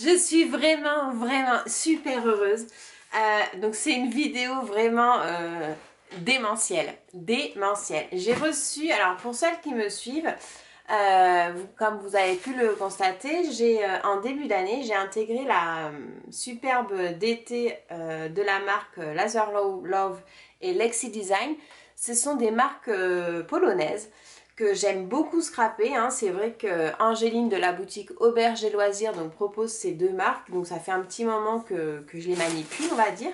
Je suis vraiment super heureuse. Donc c'est une vidéo vraiment démentielle. Démentielle. J'ai reçu, alors pour celles qui me suivent, comme vous avez pu le constater, en début d'année, j'ai intégré la superbe DT de la marque Laser Love et Lexi Design. Ce sont des marques polonaises que j'aime beaucoup scraper, hein. C'est vrai que Angéline de la boutique Auberge et Loisirs donc, propose ces deux marques, donc ça fait un petit moment que je les manipule, on va dire.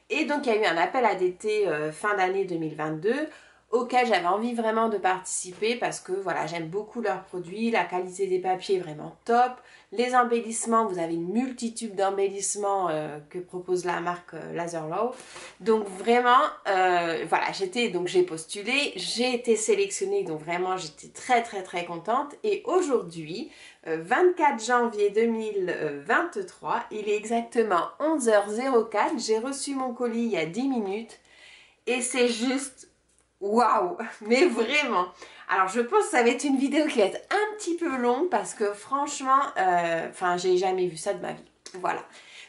Et donc il y a eu un appel à d'été fin d'année 2022 auquel j'avais envie vraiment de participer parce que voilà, j'aime beaucoup leurs produits, la qualité des papiers est vraiment top. Les embellissements, vous avez une multitude d'embellissements que propose la marque Laser Love. Donc vraiment, voilà, j'ai postulé, j'ai été sélectionnée, donc vraiment j'étais très contente. Et aujourd'hui, 24 janvier 2023, il est exactement 11h04, j'ai reçu mon colis il y a 10 minutes et c'est juste waouh, mais vraiment. Alors je pense que ça va être une vidéo qui va être un petit peu longue parce que franchement, j'ai jamais vu ça de ma vie. Voilà.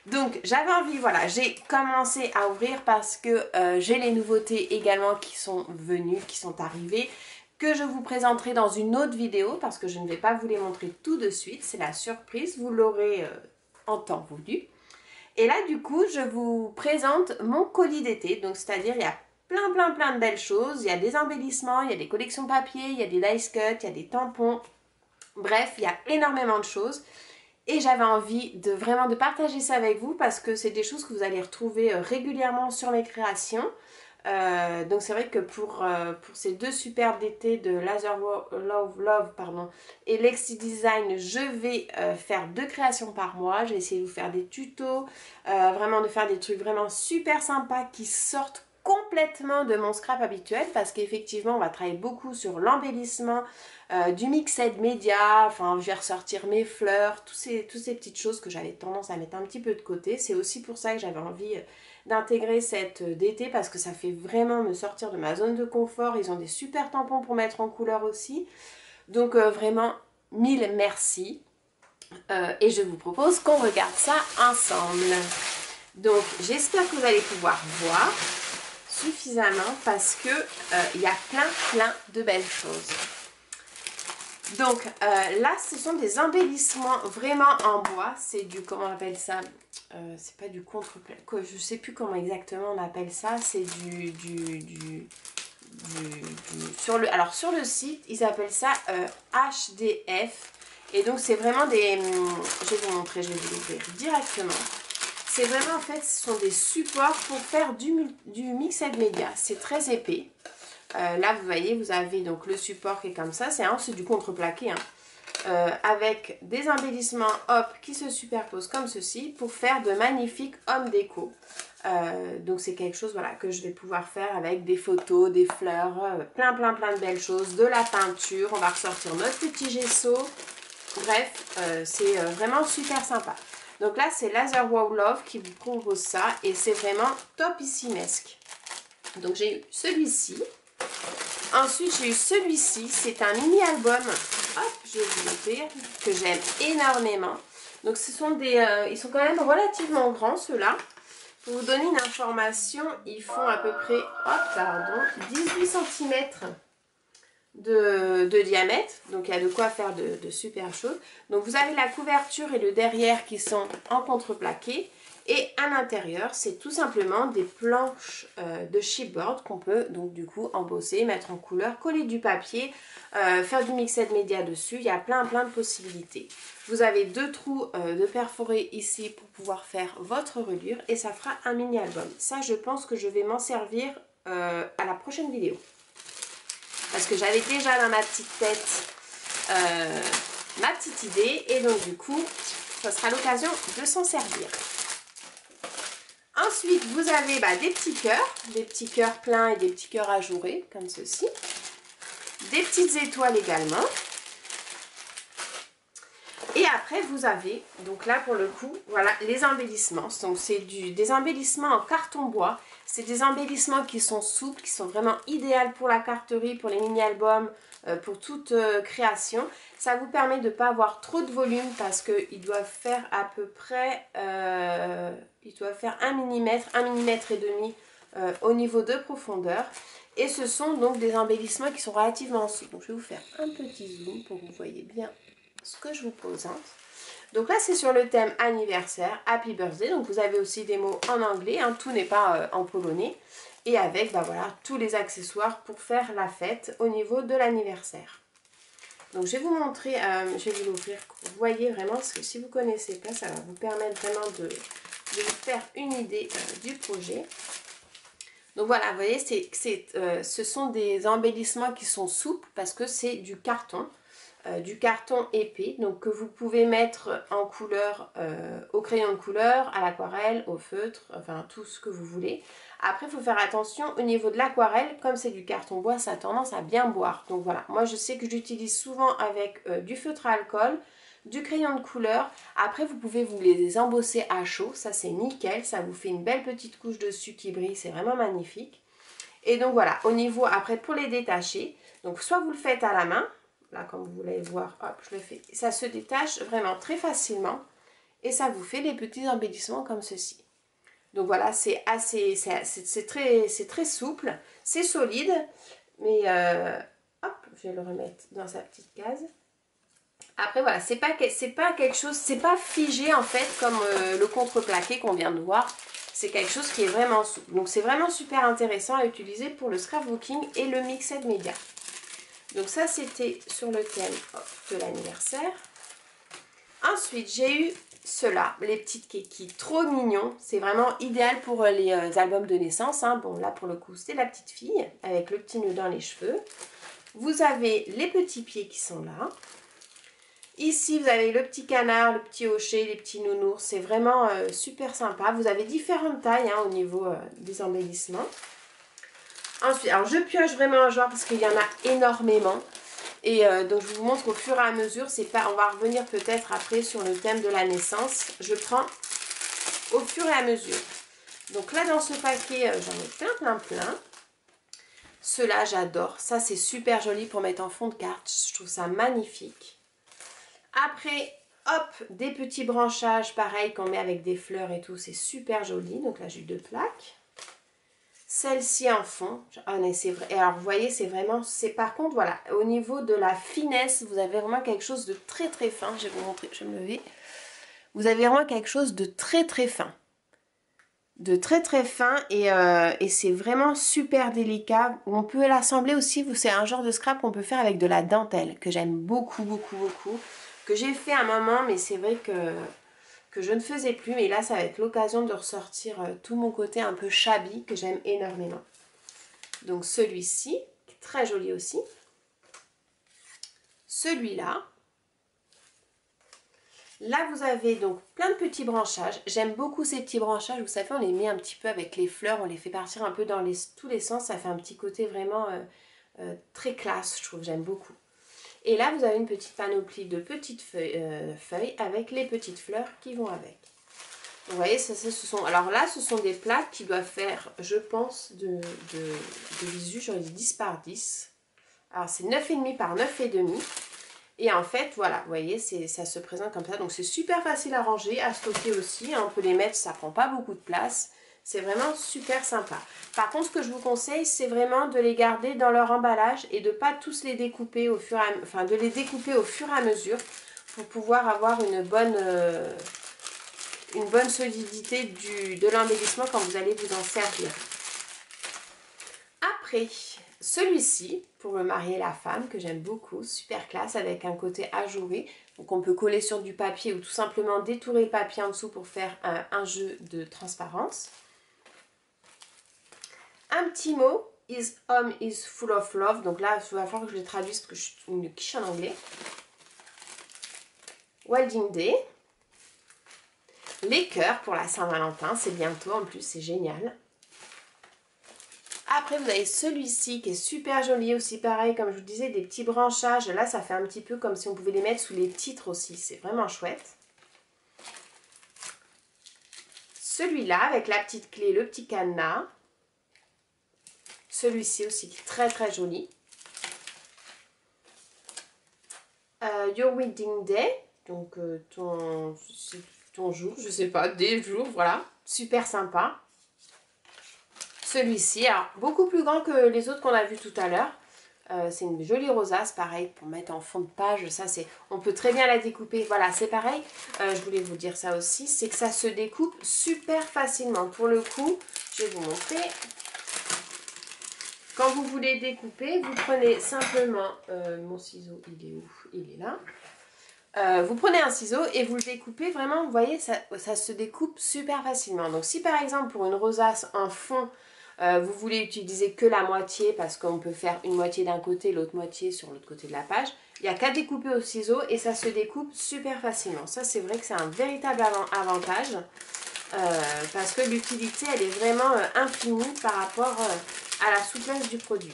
Donc j'avais envie, voilà, j'ai commencé à ouvrir parce que j'ai les nouveautés également qui sont venues, qui sont arrivées, que je vous présenterai dans une autre vidéo parce que je ne vais pas vous les montrer tout de suite, c'est la surprise, vous l'aurez en temps voulu. Et là du coup, je vous présente mon colis d'été, donc c'est-à-dire il y a plein de belles choses, il y a des embellissements, il y a des collections papier, il y a des dice cuts, il y a des tampons, bref, il y a énormément de choses. Et j'avais envie de vraiment de partager ça avec vous parce que c'est des choses que vous allez retrouver régulièrement sur mes créations. Donc c'est vrai que pour ces deux superbes d'été de Laser Love et Lexi Design, je vais faire 2 créations par mois. Je vais essayer de vous faire des tutos, vraiment de faire des trucs vraiment super sympas qui sortent complètement de mon scrap habituel parce qu'effectivement on va travailler beaucoup sur l'embellissement, du mixed média, enfin je vais ressortir mes fleurs, toutes ces petites choses que j'avais tendance à mettre un petit peu de côté. C'est aussi pour ça que j'avais envie d'intégrer cette d'été parce que ça fait vraiment me sortir de ma zone de confort. Ils ont des super tampons pour mettre en couleur aussi. Donc vraiment, mille merci. Et je vous propose qu'on regarde ça ensemble. Donc j'espère que vous allez pouvoir voir suffisamment parce que il y a plein de belles choses. Donc là ce sont des embellissements vraiment en bois, c'est du, comment on appelle ça, c'est pas du contreplaqué, je sais plus comment exactement on appelle ça, c'est alors sur le site ils appellent ça HDF et donc c'est vraiment des, je vais vous montrer, je vais vous l'ouvrir directement. C'est vraiment en fait ce sont des supports pour faire du mixed media, c'est très épais. Là vous voyez vous avez donc le support qui est comme ça, c'est du contreplaqué hein, avec des embellissements hop qui se superposent comme ceci pour faire de magnifiques hommes déco. Donc c'est quelque chose voilà, que je vais pouvoir faire avec des photos, des fleurs, plein de belles choses, de la peinture, on va ressortir notre petit gesso, bref c'est vraiment super sympa. Donc là c'est Laser Love qui vous propose ça et c'est vraiment topissimesque. Donc j'ai eu celui-ci. Ensuite, j'ai eu celui-ci, c'est un mini-album, hop, je vais vous l'ouvrir, que j'aime énormément. Donc, ce sont ils sont quand même relativement grands, ceux-là. Pour vous donner une information, ils font à peu près, 18 cm de diamètre. Donc, il y a de quoi faire de super choses. Donc, vous avez la couverture et le derrière qui sont en contreplaqué. Et à l'intérieur, c'est tout simplement des planches de chipboard qu'on peut donc du coup embosser, mettre en couleur, coller du papier, faire du mixed media dessus. Il y a plein de possibilités. Vous avez 2 trous de perforés ici pour pouvoir faire votre reliure et ça fera un mini album. Ça, je pense que je vais m'en servir à la prochaine vidéo. Parce que j'avais déjà dans ma petite tête ma petite idée et donc du coup, ça sera l'occasion de s'en servir. Ensuite, vous avez des petits cœurs pleins et des petits cœurs ajourés, comme ceci. Des petites étoiles également. Et après, vous avez, donc là pour le coup, voilà, les embellissements. Donc c'est des embellissements en carton bois. C'est des embellissements qui sont souples, qui sont vraiment idéaux pour la carterie, pour les mini-albums, pour toute création. Ça vous permet de ne pas avoir trop de volume parce qu'ils doivent faire à peu près, ils doivent faire 1 mm, 1 mm et demi au niveau de profondeur. Et ce sont donc des embellissements qui sont relativement souples. Donc je vais vous faire un petit zoom pour que vous voyez bien ce que je vous présente. Donc là c'est sur le thème anniversaire, Happy Birthday, donc vous avez aussi des mots en anglais, hein, tout n'est pas en polonais, et avec bah, voilà, tous les accessoires pour faire la fête au niveau de l'anniversaire. Donc je vais vous montrer, je vais vous l'ouvrir, vous voyez vraiment, parce que si vous ne connaissez pas, ça va vous permettre vraiment de vous faire une idée du projet. Donc voilà, vous voyez, ce sont des embellissements qui sont souples parce que c'est du carton épais, donc que vous pouvez mettre en couleur, au crayon de couleur, à l'aquarelle, au feutre, enfin tout ce que vous voulez. Après, il faut faire attention au niveau de l'aquarelle, comme c'est du carton bois, ça a tendance à bien boire. Donc voilà, moi je sais que j'utilise souvent avec du feutre à alcool, du crayon de couleur. Après, vous pouvez vous les embosser à chaud, ça c'est nickel, ça vous fait une belle petite couche dessus qui brille, c'est vraiment magnifique. Et donc voilà, au niveau, après pour les détacher, donc soit vous le faites à la main, là comme vous voulez voir, hop, je le fais, ça se détache vraiment très facilement et ça vous fait des petits embellissements comme ceci. Donc voilà, c'est très souple, c'est solide, mais hop, je vais le remettre dans sa petite case. Après voilà, c'est pas quelque chose, c'est pas figé en fait comme le contreplaqué qu'on vient de voir. C'est quelque chose qui est vraiment souple. Donc c'est vraiment super intéressant à utiliser pour le scrapbooking et le mixed media. Donc ça c'était sur le thème de l'anniversaire. Ensuite j'ai eu ceux-là, les petites kékis, trop mignons. C'est vraiment idéal pour les albums de naissance, hein. Bon là pour le coup c'est la petite fille avec le petit nœud dans les cheveux. Vous avez les petits pieds qui sont là. Ici, vous avez le petit canard, le petit hochet, les petits nounours. C'est vraiment super sympa. Vous avez différentes tailles hein, au niveau des embellissements. Ensuite, alors je pioche vraiment un genre parce qu'il y en a énormément. Et donc, je vous montre au fur et à mesure. C'est pas, on va revenir peut-être après sur le thème de la naissance. Je prends au fur et à mesure. Donc là, dans ce paquet, j'en ai plein. Ceux-là, j'adore. Ça, c'est super joli pour mettre en fond de carte. Je trouve ça magnifique. Après, hop, des petits branchages, pareil, qu'on met avec des fleurs et tout, c'est super joli. Donc là, j'ai 2 plaques. Celle-ci en fond, ah, mais c'est vrai. Et alors, vous voyez, c'est vraiment, par contre, voilà, au niveau de la finesse, vous avez vraiment quelque chose de très fin. Je vais vous montrer, je vais me lever. Vous avez vraiment quelque chose de très fin. De très fin et c'est vraiment super délicat. On peut l'assembler aussi, c'est un genre de scrap qu'on peut faire avec de la dentelle, que j'aime beaucoup. Que j'ai fait un moment, mais c'est vrai que je ne faisais plus. Mais là, ça va être l'occasion de ressortir tout mon côté un peu shabby, que j'aime énormément. Donc celui-ci, très joli aussi. Celui-là. Là, vous avez donc plein de petits branchages. J'aime beaucoup ces petits branchages. Vous savez, on les met un petit peu avec les fleurs. On les fait partir un peu dans tous les sens. Ça fait un petit côté vraiment très classe, je trouve. J'aime beaucoup. Et là, vous avez une petite panoplie de petites feuilles avec les petites fleurs qui vont avec. Vous voyez, alors là, ce sont des plaques qui doivent faire, je pense, de visu, j'aurais dit 10 par 10. Alors, c'est 9,5 par 9,5. Et en fait, voilà, vous voyez, ça se présente comme ça. Donc, c'est super facile à ranger, à stocker aussi. On peut les mettre, ça prend pas beaucoup de place. C'est vraiment super sympa. Par contre, ce que je vous conseille, c'est vraiment de les garder dans leur emballage et de ne pas tous les découper au fur et à mesure, enfin de les découper au fur et à mesure pour pouvoir avoir une bonne solidité de l'embellissement quand vous allez vous en servir. Après, celui-ci, pour le marier la femme, que j'aime beaucoup, super classe, avec un côté ajouré. Donc on peut coller sur du papier ou tout simplement détourer le papier en dessous pour faire un jeu de transparence. Un petit mot, His home is full of love. Donc là, il va falloir que je le traduise parce que je suis une quiche en anglais. Wedding Day. Les cœurs pour la Saint-Valentin, c'est bientôt en plus, c'est génial. Après, vous avez celui-ci qui est super joli aussi, pareil, comme je vous disais, des petits branchages. Là, ça fait un petit peu comme si on pouvait les mettre sous les titres aussi. C'est vraiment chouette. Celui-là, avec la petite clé, le petit cadenas. Celui-ci aussi, très très joli. Your Wedding Day, donc ton jour, je sais pas, des jours, voilà. Super sympa. Celui-ci, alors beaucoup plus grand que les autres qu'on a vu tout à l'heure. C'est une jolie rosace, pareil, pour mettre en fond de page. Ça, c'est, on peut très bien la découper. Voilà, c'est pareil. Je voulais vous dire ça aussi, c'est que ça se découpe super facilement. Pour le coup, je vais vous montrer. Quand vous voulez découper, vous prenez simplement... mon ciseau, il est où? Il est là. Vous prenez un ciseau et vous le découpez vraiment, vous voyez, ça se découpe super facilement. Donc si par exemple pour une rosace en fond, vous voulez utiliser que la moitié parce qu'on peut faire une moitié d'un côté, l'autre moitié sur l'autre côté de la page, il n'y a qu'à découper au ciseau et ça se découpe super facilement. Ça c'est vrai que c'est un véritable avantage parce que l'utilité elle est vraiment infinie par rapport à la souplesse du produit.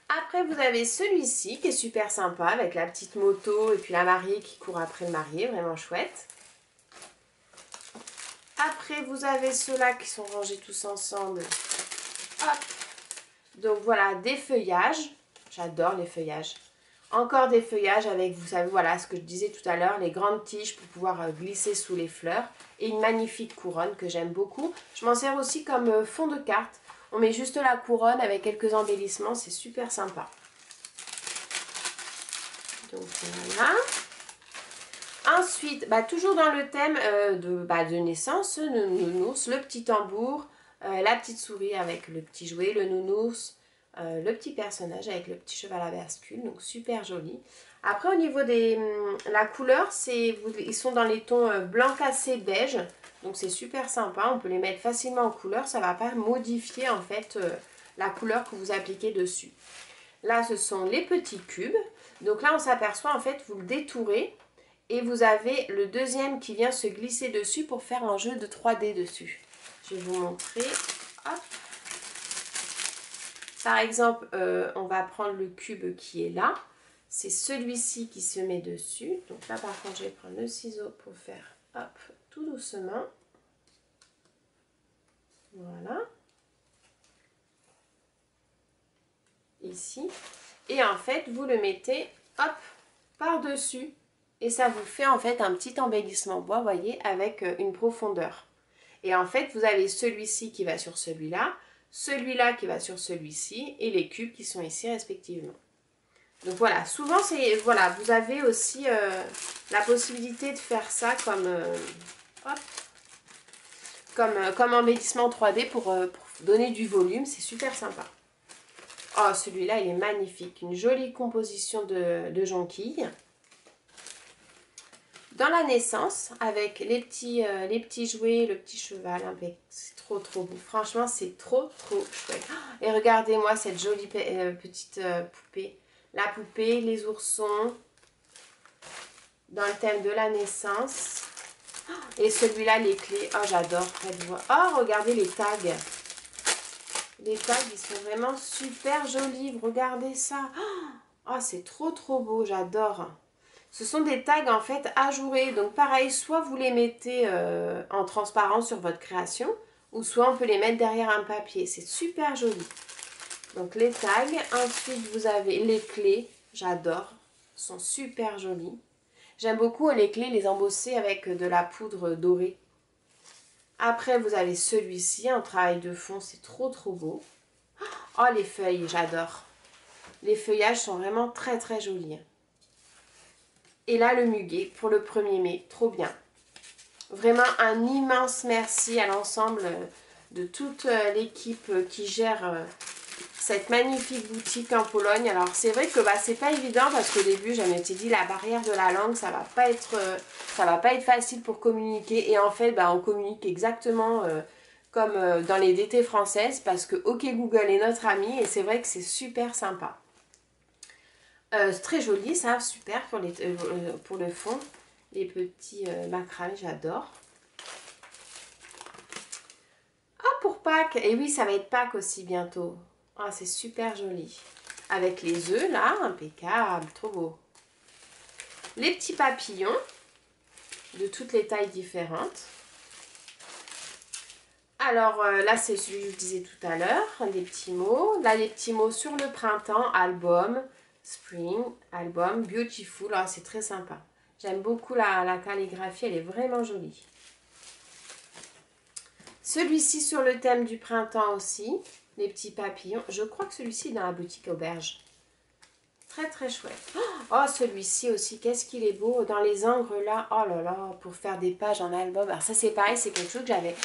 Après, vous avez celui-ci qui est super sympa avec la petite moto et puis la mariée qui court après le marié, vraiment chouette. Après, vous avez ceux-là qui sont rangés tous ensemble. Hop. Donc voilà, des feuillages. J'adore les feuillages. Encore des feuillages avec, vous savez, voilà ce que je disais tout à l'heure, les grandes tiges pour pouvoir glisser sous les fleurs. Et une magnifique couronne que j'aime beaucoup. Je m'en sers aussi comme fond de carte. On met juste la couronne avec quelques embellissements, c'est super sympa. Donc voilà. Ensuite, toujours dans le thème de naissance, le nounours, le petit tambour, la petite souris avec le petit jouet, le nounours, le petit personnage avec le petit cheval à bascule, donc super joli. Après au niveau de la couleur, ils sont dans les tons blanc cassé beige, donc c'est super sympa, on peut les mettre facilement en couleur, ça ne va pas modifier en fait la couleur que vous appliquez dessus. Là ce sont les petits cubes, donc là on s'aperçoit en fait, vous le détourez. Et vous avez le deuxième qui vient se glisser dessus pour faire un jeu de 3D dessus. Je vais vous montrer. Hop. Par exemple, on va prendre le cube qui est là. C'est celui-ci qui se met dessus. Donc là, par contre, je vais prendre le ciseau pour faire hop, tout doucement. Voilà. Ici. Et en fait, vous le mettez hop, par-dessus. Et ça vous fait en fait un petit embellissement bois, vous voyez, avec une profondeur. Et en fait, vous avez celui-ci qui va sur celui-là qui va sur celui-ci, et les cubes qui sont ici respectivement. Donc voilà, souvent, voilà, vous avez aussi la possibilité de faire ça comme embellissement 3D pour donner du volume, c'est super sympa. Oh, celui-là, il est magnifique, une jolie composition de jonquilles. Dans la naissance, avec les petits jouets, le petit cheval, c'est trop beau. Franchement, c'est trop chouette. Et regardez-moi cette jolie petite poupée. La poupée, les oursons, dans le thème de la naissance. Et celui-là, les clés. Oh, j'adore. Oh, regardez les tags. Les tags, ils sont vraiment super jolis. Regardez ça. Oh, c'est trop beau. J'adore. Ce sont des tags en fait ajourés, donc pareil, soit vous les mettez en transparent sur votre création, ou soit on peut les mettre derrière un papier, c'est super joli. Donc les tags, ensuite vous avez les clés, j'adore, sont super jolies. J'aime beaucoup les clés, les embosser avec de la poudre dorée. Après vous avez celui-ci, en travail de fond, c'est trop beau. Oh les feuilles, j'adore. Les feuillages sont vraiment très jolis. Et là, le muguet pour le 1er mai. Trop bien. Vraiment un immense merci à l'ensemble de toute l'équipe qui gère cette magnifique boutique en Pologne. Alors, c'est vrai que c'est pas évident parce qu'au début, je m'étais dit la barrière de la langue, ça va pas être facile pour communiquer. Et en fait, on communique exactement comme dans les DT françaises parce que OK Google est notre ami et c'est vrai que c'est super sympa. C'est très joli ça, super pour le fond. Les petits macramés, j'adore. Ah, pour Pâques, et oui, ça va être Pâques aussi bientôt. Ah, c'est super joli. Avec les œufs là, impeccable, trop beau. Les petits papillons de toutes les tailles différentes. Alors là, c'est celui que je disais tout à l'heure, des petits mots. Là, les petits mots sur le printemps, album, spring, album, beautiful. Ah, c'est très sympa. J'aime beaucoup la calligraphie, elle est vraiment jolie. Celui-ci sur le thème du printemps aussi, les petits papillons. Je crois que celui-ci est dans la boutique Auberge. Très très chouette. Oh, celui-ci aussi, qu'est-ce qu'il est beau. Dans les angles là, oh là là, pour faire des pages en album. Alors ça c'est pareil, c'est quelque chose que j'avais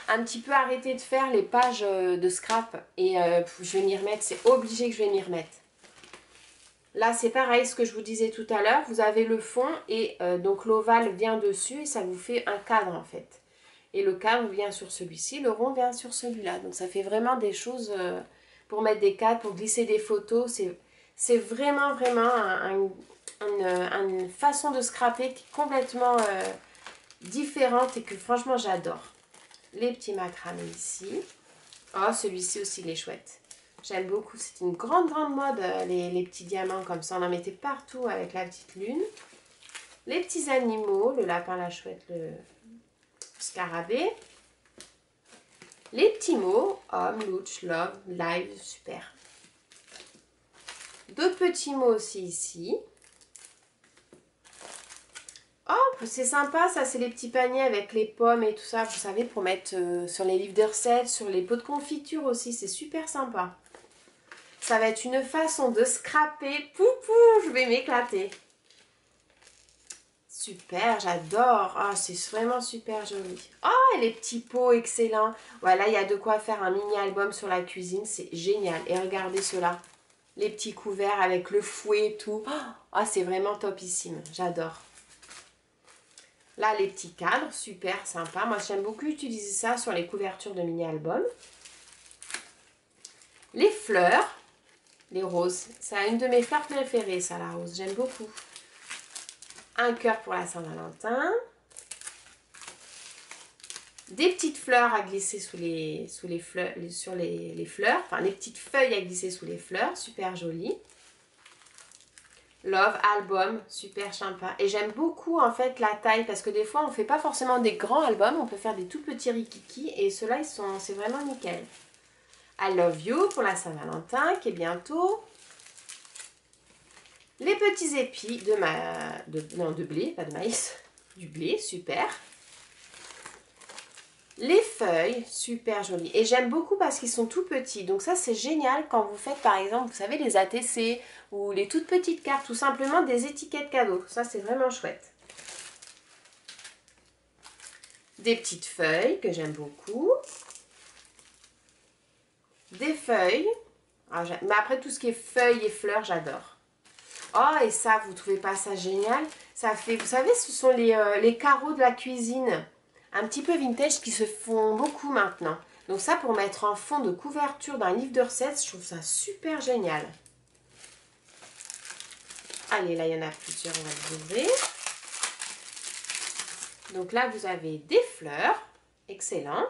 un petit peu arrêté de faire, les pages de scrap. Et je vais m'y remettre, c'est obligé que je vais m'y remettre. Là c'est pareil, ce que je vous disais tout à l'heure. Vous avez le fond et donc l'ovale vient dessus et ça vous fait un cadre en fait. Et le cadre vient sur celui-ci, le rond vient sur celui-là. Donc ça fait vraiment des choses pour mettre des cadres, pour glisser des photos. C'est vraiment, vraiment une façon de scraper qui est complètement différente et que franchement j'adore. Les petits macramés ici. Oh, celui-ci aussi, il est chouette. J'aime beaucoup. C'est une grande, grande mode, les petits diamants comme ça. On en mettait partout avec la petite lune. Les petits animaux, le lapin, la chouette, le scarabée. Les petits mots, homme, louch, love, live, super. D'autres petits mots aussi ici. Oh, c'est sympa, ça c'est les petits paniers avec les pommes et tout ça, vous savez, pour mettre sur les livres de recettes, sur les pots de confiture aussi, c'est super sympa. Ça va être une façon de scraper, poupou, je vais m'éclater. Super, j'adore. Ah, c'est vraiment super joli. Oh, et les petits pots, excellent. Voilà, il y a de quoi faire un mini album sur la cuisine, c'est génial. Et regardez cela, les petits couverts avec le fouet et tout. Ah, c'est vraiment topissime, j'adore. Là, les petits cadres, super sympa. Moi, j'aime beaucoup utiliser ça sur les couvertures de mini-albums. Les fleurs, les roses. C'est une de mes fleurs préférées, ça, la rose. J'aime beaucoup. Un cœur pour la Saint-Valentin. Des petites fleurs à glisser sur les fleurs. Enfin, les petites feuilles à glisser sous les fleurs. Super joli. Love album, super sympa. Et j'aime beaucoup en fait la taille parce que des fois on ne fait pas forcément des grands albums, on peut faire des tout petits rikiki et ceux-là c'est vraiment nickel. I love you pour la Saint-Valentin qui est bientôt. Les petits épis de blé, pas de maïs, du blé, super. Les feuilles, super jolies. Et j'aime beaucoup parce qu'ils sont tout petits. Donc ça, c'est génial quand vous faites, par exemple, vous savez, les ATC ou les toutes petites cartes, tout simplement des étiquettes cadeaux. Ça, c'est vraiment chouette. Des petites feuilles que j'aime beaucoup. Des feuilles. Ah, mais après, tout ce qui est feuilles et fleurs, j'adore. Oh, et ça, vous trouvez pas ça génial? Ça fait, vous savez, ce sont les carreaux de la cuisine. Un petit peu vintage qui se font beaucoup maintenant. Donc ça, pour mettre en fond de couverture d'un livre de recettes, je trouve ça super génial. Allez, là, il y en a plusieurs, on va les ouvrir. Donc là, vous avez des fleurs. Excellent.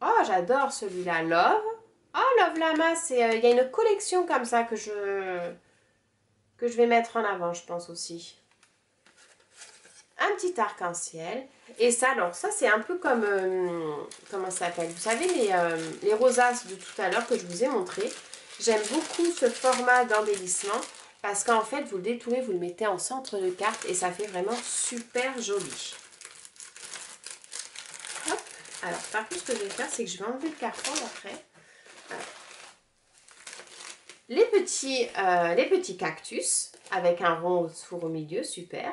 Oh, j'adore celui-là, Love. Oh, Love Lama, il y a une collection comme ça que je vais mettre en avant, je pense aussi. Un petit arc-en-ciel. Et ça, alors ça c'est un peu comme, comment ça s'appelle? Vous savez les rosaces de tout à l'heure que je vous ai montré. J'aime beaucoup ce format d'embellissement parce qu'en fait vous le détourez, vous le mettez en centre de carte et ça fait vraiment super joli. Hop. Alors par contre ce que je vais faire c'est que je vais enlever le carton après. Les petits cactus avec un rond four au milieu, super.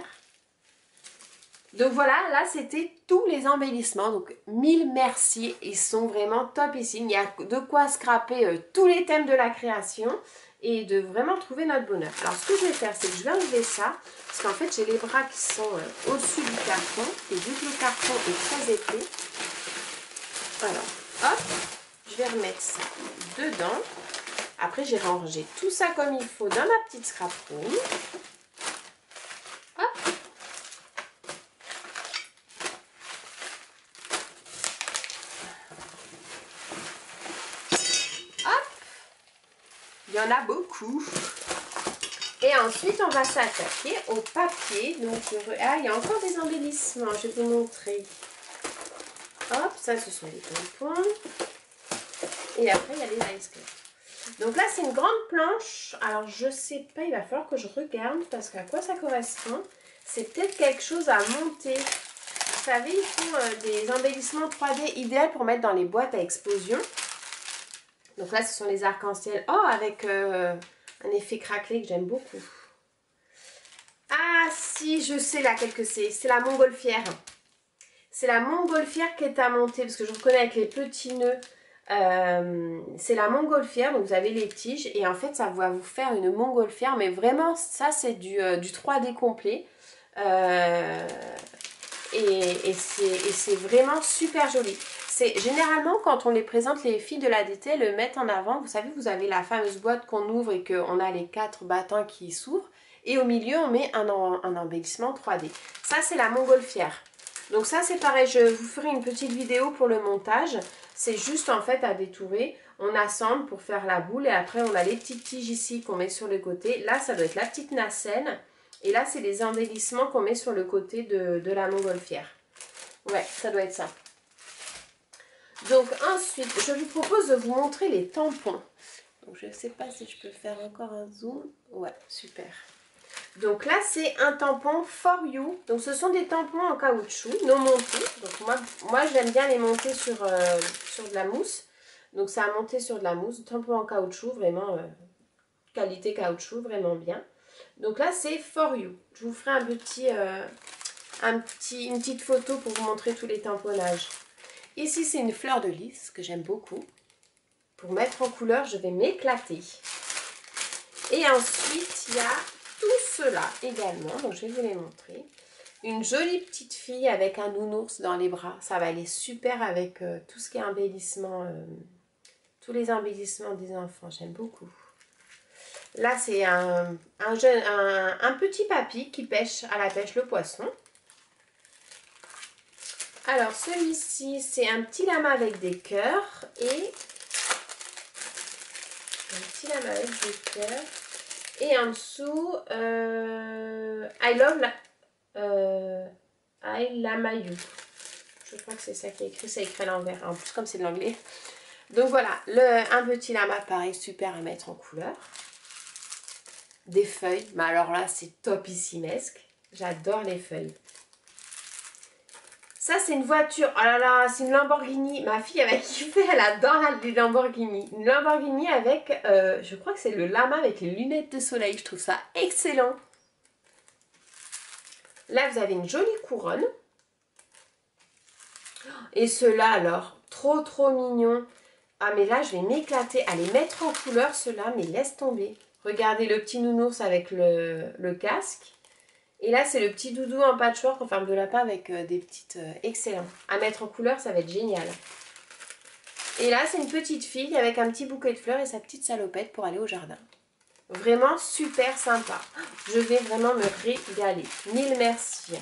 Donc voilà, là c'était tous les embellissements, donc mille merci, ils sont vraiment top ici. Il y a de quoi scraper tous les thèmes de la création et de vraiment trouver notre bonheur. Alors ce que je vais faire, c'est que je vais enlever ça, parce qu'en fait j'ai les bras qui sont au-dessus du carton, et vu que le carton est très épais, alors hop, je vais remettre ça dedans. Après j'ai rangé tout ça comme il faut dans ma petite scrap room. Hop. Il y en a beaucoup. Et ensuite, on va s'attaquer au papier. Donc, ah, il y a encore des embellissements. Je vais vous montrer. Hop, ça ce sont les tampons. Et après il y a les dice cut. Donc là c'est une grande planche. Alors je sais pas, il va falloir que je regarde parce qu'à quoi ça correspond. C'est peut-être quelque chose à monter. Vous savez, ils font des embellissements 3D idéal pour mettre dans les boîtes à explosion. Donc là ce sont les arcs-en-ciel. Oh, avec un effet craquelé que j'aime beaucoup. Ah si, je sais laquelle que c'est. C'est la montgolfière. C'est la montgolfière qui est à monter parce que je reconnais avec les petits nœuds. C'est la montgolfière, donc vous avez les tiges et en fait ça va vous faire une montgolfière, mais vraiment ça c'est du 3D complet. Et c'est vraiment super joli. C'est généralement quand on les présente, les filles de l'ADT le mettent en avant. Vous savez, vous avez la fameuse boîte qu'on ouvre et qu'on a les 4 battants qui s'ouvrent. Et au milieu, on met un embellissement 3D. Ça, c'est la montgolfière. Donc ça, c'est pareil. Je vous ferai une petite vidéo pour le montage. C'est juste en fait à détourer. On assemble pour faire la boule. Et après, on a les petites tiges ici qu'on met sur le côté. Là, ça doit être la petite nacelle. Et là, c'est les embellissements qu'on met sur le côté de la montgolfière. Ouais, ça doit être ça. Donc ensuite, je vous propose de vous montrer les tampons. Donc je ne sais pas si je peux faire encore un zoom. Ouais, super. Donc là, c'est un tampon For You. Donc ce sont des tampons en caoutchouc, non montés. Donc moi j'aime bien les monter sur de la mousse. Donc ça a monté sur de la mousse. Tampon en caoutchouc, vraiment qualité caoutchouc, vraiment bien. Donc là, c'est For You. Je vous ferai une petite photo pour vous montrer tous les tamponnages. Ici, c'est une fleur de lys que j'aime beaucoup. Pour mettre en couleur, je vais m'éclater. Et ensuite, il y a tout cela également. Donc, je vais vous les montrer. Une jolie petite fille avec un nounours dans les bras. Ça va aller super avec tout ce qui est embellissement. Tous les embellissements des enfants. J'aime beaucoup. Là, c'est un petit papy qui pêche à la pêche le poisson. Alors, celui-ci, c'est un petit lama avec des cœurs et un petit lama avec des cœurs. Et en dessous, I lama you. Je crois que c'est ça qui est écrit. C'est écrit à l'envers. En plus, comme c'est de l'anglais. Donc voilà, un petit lama, pareil, super à mettre en couleur. Des feuilles, mais alors là c'est topissimesque, j'adore les feuilles. Ça c'est une voiture, oh là là, c'est une Lamborghini, ma fille elle va kiffer, elle adore les Lamborghini. Une Lamborghini avec, je crois que c'est le lama avec les lunettes de soleil, je trouve ça excellent. Là vous avez une jolie couronne. Et ceux-là alors, trop mignon. Ah mais là je vais m'éclater à les mettre en couleur ceux-là, mais laisse tomber. Regardez le petit nounours avec le casque. Et là, c'est le petit doudou en patchwork en forme de lapin avec des petites... excellent. À mettre en couleur, ça va être génial. Et là, c'est une petite fille avec un petit bouquet de fleurs et sa petite salopette pour aller au jardin. Vraiment super sympa. Je vais vraiment me régaler. Mille merci.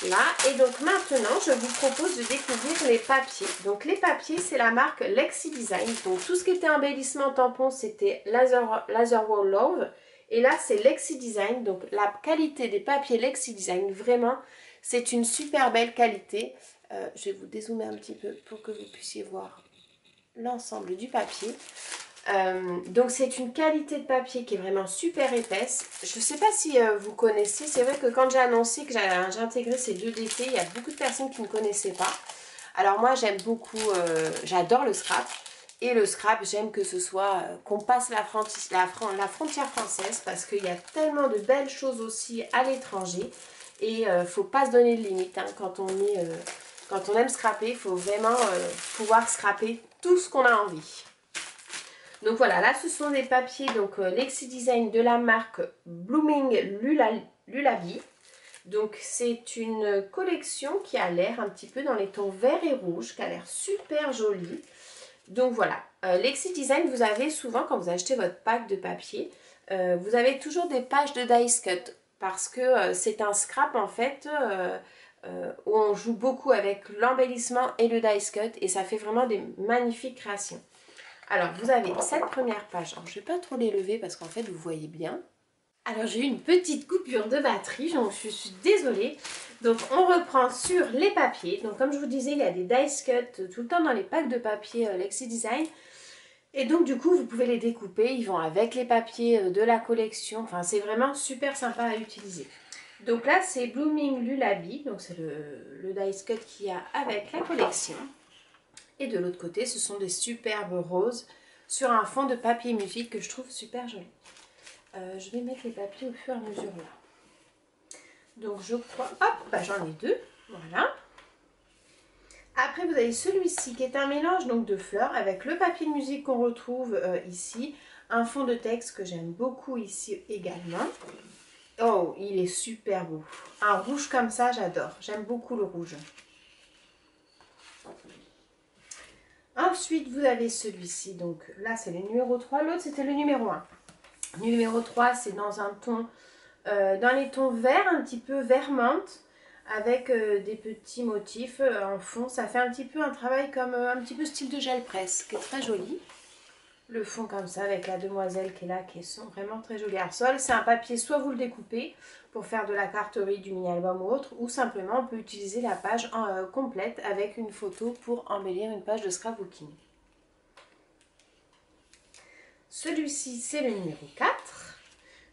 Là, et donc maintenant, je vous propose de découvrir les papiers. Donc les papiers, c'est la marque Lexi Design. Donc tout ce qui était embellissement tampon, c'était Laser Wall Love. Et là, c'est Lexi Design. Donc la qualité des papiers Lexi Design, vraiment, c'est une super belle qualité. Je vais vous dézoomer un petit peu pour que vous puissiez voir l'ensemble du papier. Donc c'est une qualité de papier qui est vraiment super épaisse. Je ne sais pas si vous connaissez, c'est vrai que quand j'ai annoncé que j'ai intégré ces 2 DT, il y a beaucoup de personnes qui ne connaissaient pas. Alors moi j'aime beaucoup, j'adore le scrap. Et le scrap, j'aime que ce soit, qu'on passe la frontière française parce qu'il y a tellement de belles choses aussi à l'étranger. Et il ne faut pas se donner de limite hein, quand on aime scraper, il faut vraiment pouvoir scraper tout ce qu'on a envie. Donc voilà, là ce sont des papiers donc Lexi Design de la marque Blooming Lullaby. Donc c'est une collection qui a l'air un petit peu dans les tons vert et rouge, qui a l'air super jolie. Donc voilà, Lexi Design, vous avez souvent quand vous achetez votre pack de papier, vous avez toujours des pages de dice cut parce que c'est un scrap en fait où on joue beaucoup avec l'embellissement et le dice cut et ça fait vraiment des magnifiques créations. Alors, vous avez cette première page. Alors, je ne vais pas trop l'élever parce qu'en fait, vous voyez bien. Alors j'ai eu une petite coupure de batterie, donc je suis désolée. Donc on reprend sur les papiers. Donc comme je vous disais, il y a des dice cut tout le temps dans les packs de papier Lexi Design. Et donc du coup vous pouvez les découper, ils vont avec les papiers de la collection. Enfin c'est vraiment super sympa à utiliser. Donc là c'est Blooming Lullaby, donc c'est le dice cut qu'il y a avec la collection. Et de l'autre côté ce sont des superbes roses sur un fond de papier musique que je trouve super joli. Je vais mettre les papiers au fur et à mesure là. Donc je crois, hop, bah, j'en ai deux, voilà. Après vous avez celui-ci qui est un mélange donc de fleurs avec le papier de musique qu'on retrouve ici. Un fond de texte que j'aime beaucoup ici également. Oh, il est super beau. Un rouge comme ça, j'adore. J'aime beaucoup le rouge. Ensuite, vous avez celui-ci. Donc là, c'est le numéro 3. L'autre, c'était le numéro 1. Numéro 3, c'est dans un ton, dans les tons verts, un petit peu vert menthe, avec des petits motifs en fond. Ça fait un petit peu un travail comme un petit peu style de gel presse, qui est très joli. Le fond comme ça, avec la demoiselle qui est là, qui sont vraiment très jolis. Alors sol, c'est un papier, soit vous le découpez pour faire de la carterie, du mini-album ou autre, ou simplement on peut utiliser la page complète avec une photo pour embellir une page de scrapbooking. Celui-ci, c'est le numéro 4.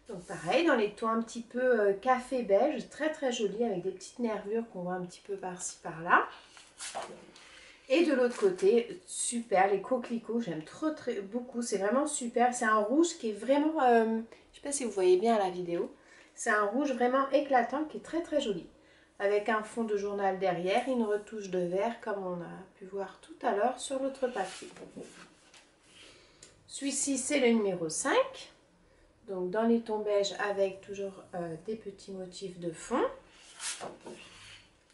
Donc pareil, dans les tons un petit peu café beige, très très joli, avec des petites nervures qu'on voit un petit peu par-ci par-là. Et de l'autre côté, super, les coquelicots, j'aime très beaucoup, c'est vraiment super. C'est un rouge qui est vraiment, je ne sais pas si vous voyez bien à la vidéo, c'est un rouge vraiment éclatant qui est très très joli. Avec un fond de journal derrière, une retouche de vert comme on a pu voir tout à l'heure sur l'autre papier. Celui-ci, c'est le numéro 5. Donc dans les tons beige avec toujours des petits motifs de fond.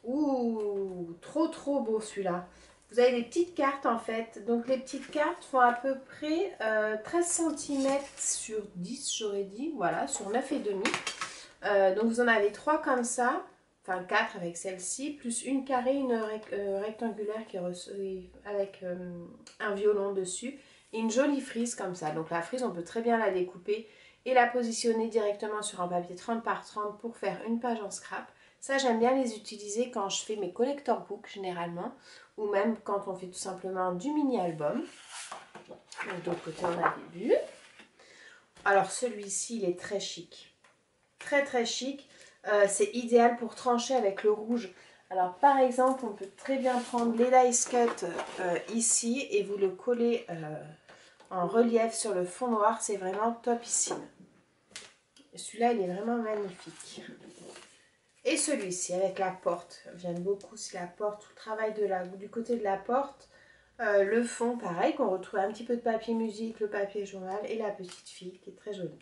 Ouh, trop beau celui-là. Vous avez des petites cartes en fait. Donc les petites cartes font à peu près 13 cm sur 10, j'aurais dit. Voilà, sur 9,5. Donc vous en avez 3 comme ça. Enfin 4 avec celle-ci. Plus une carrée, une rectangulaire qui avec un violon dessus. Et une jolie frise comme ça. Donc la frise, on peut très bien la découper et la positionner directement sur un papier 30 par 30 pour faire une page en scrap. Ça, j'aime bien les utiliser quand je fais mes collector books généralement, ou même quand on fait tout simplement du mini-album. Donc de l'autre côté, on avait vu. Alors celui-ci, il est très chic. Très chic. C'est idéal pour trancher avec le rouge. Alors par exemple, on peut très bien prendre les dice cut ici et vous le coller en relief sur le fond noir. C'est vraiment topissime. Celui-là, il est vraiment magnifique. Et celui-ci avec la porte, j'aime beaucoup si la porte, tout le travail du côté de la porte, le fond pareil, qu'on retrouve un petit peu de papier musique, le papier journal et la petite fille qui est très jolie.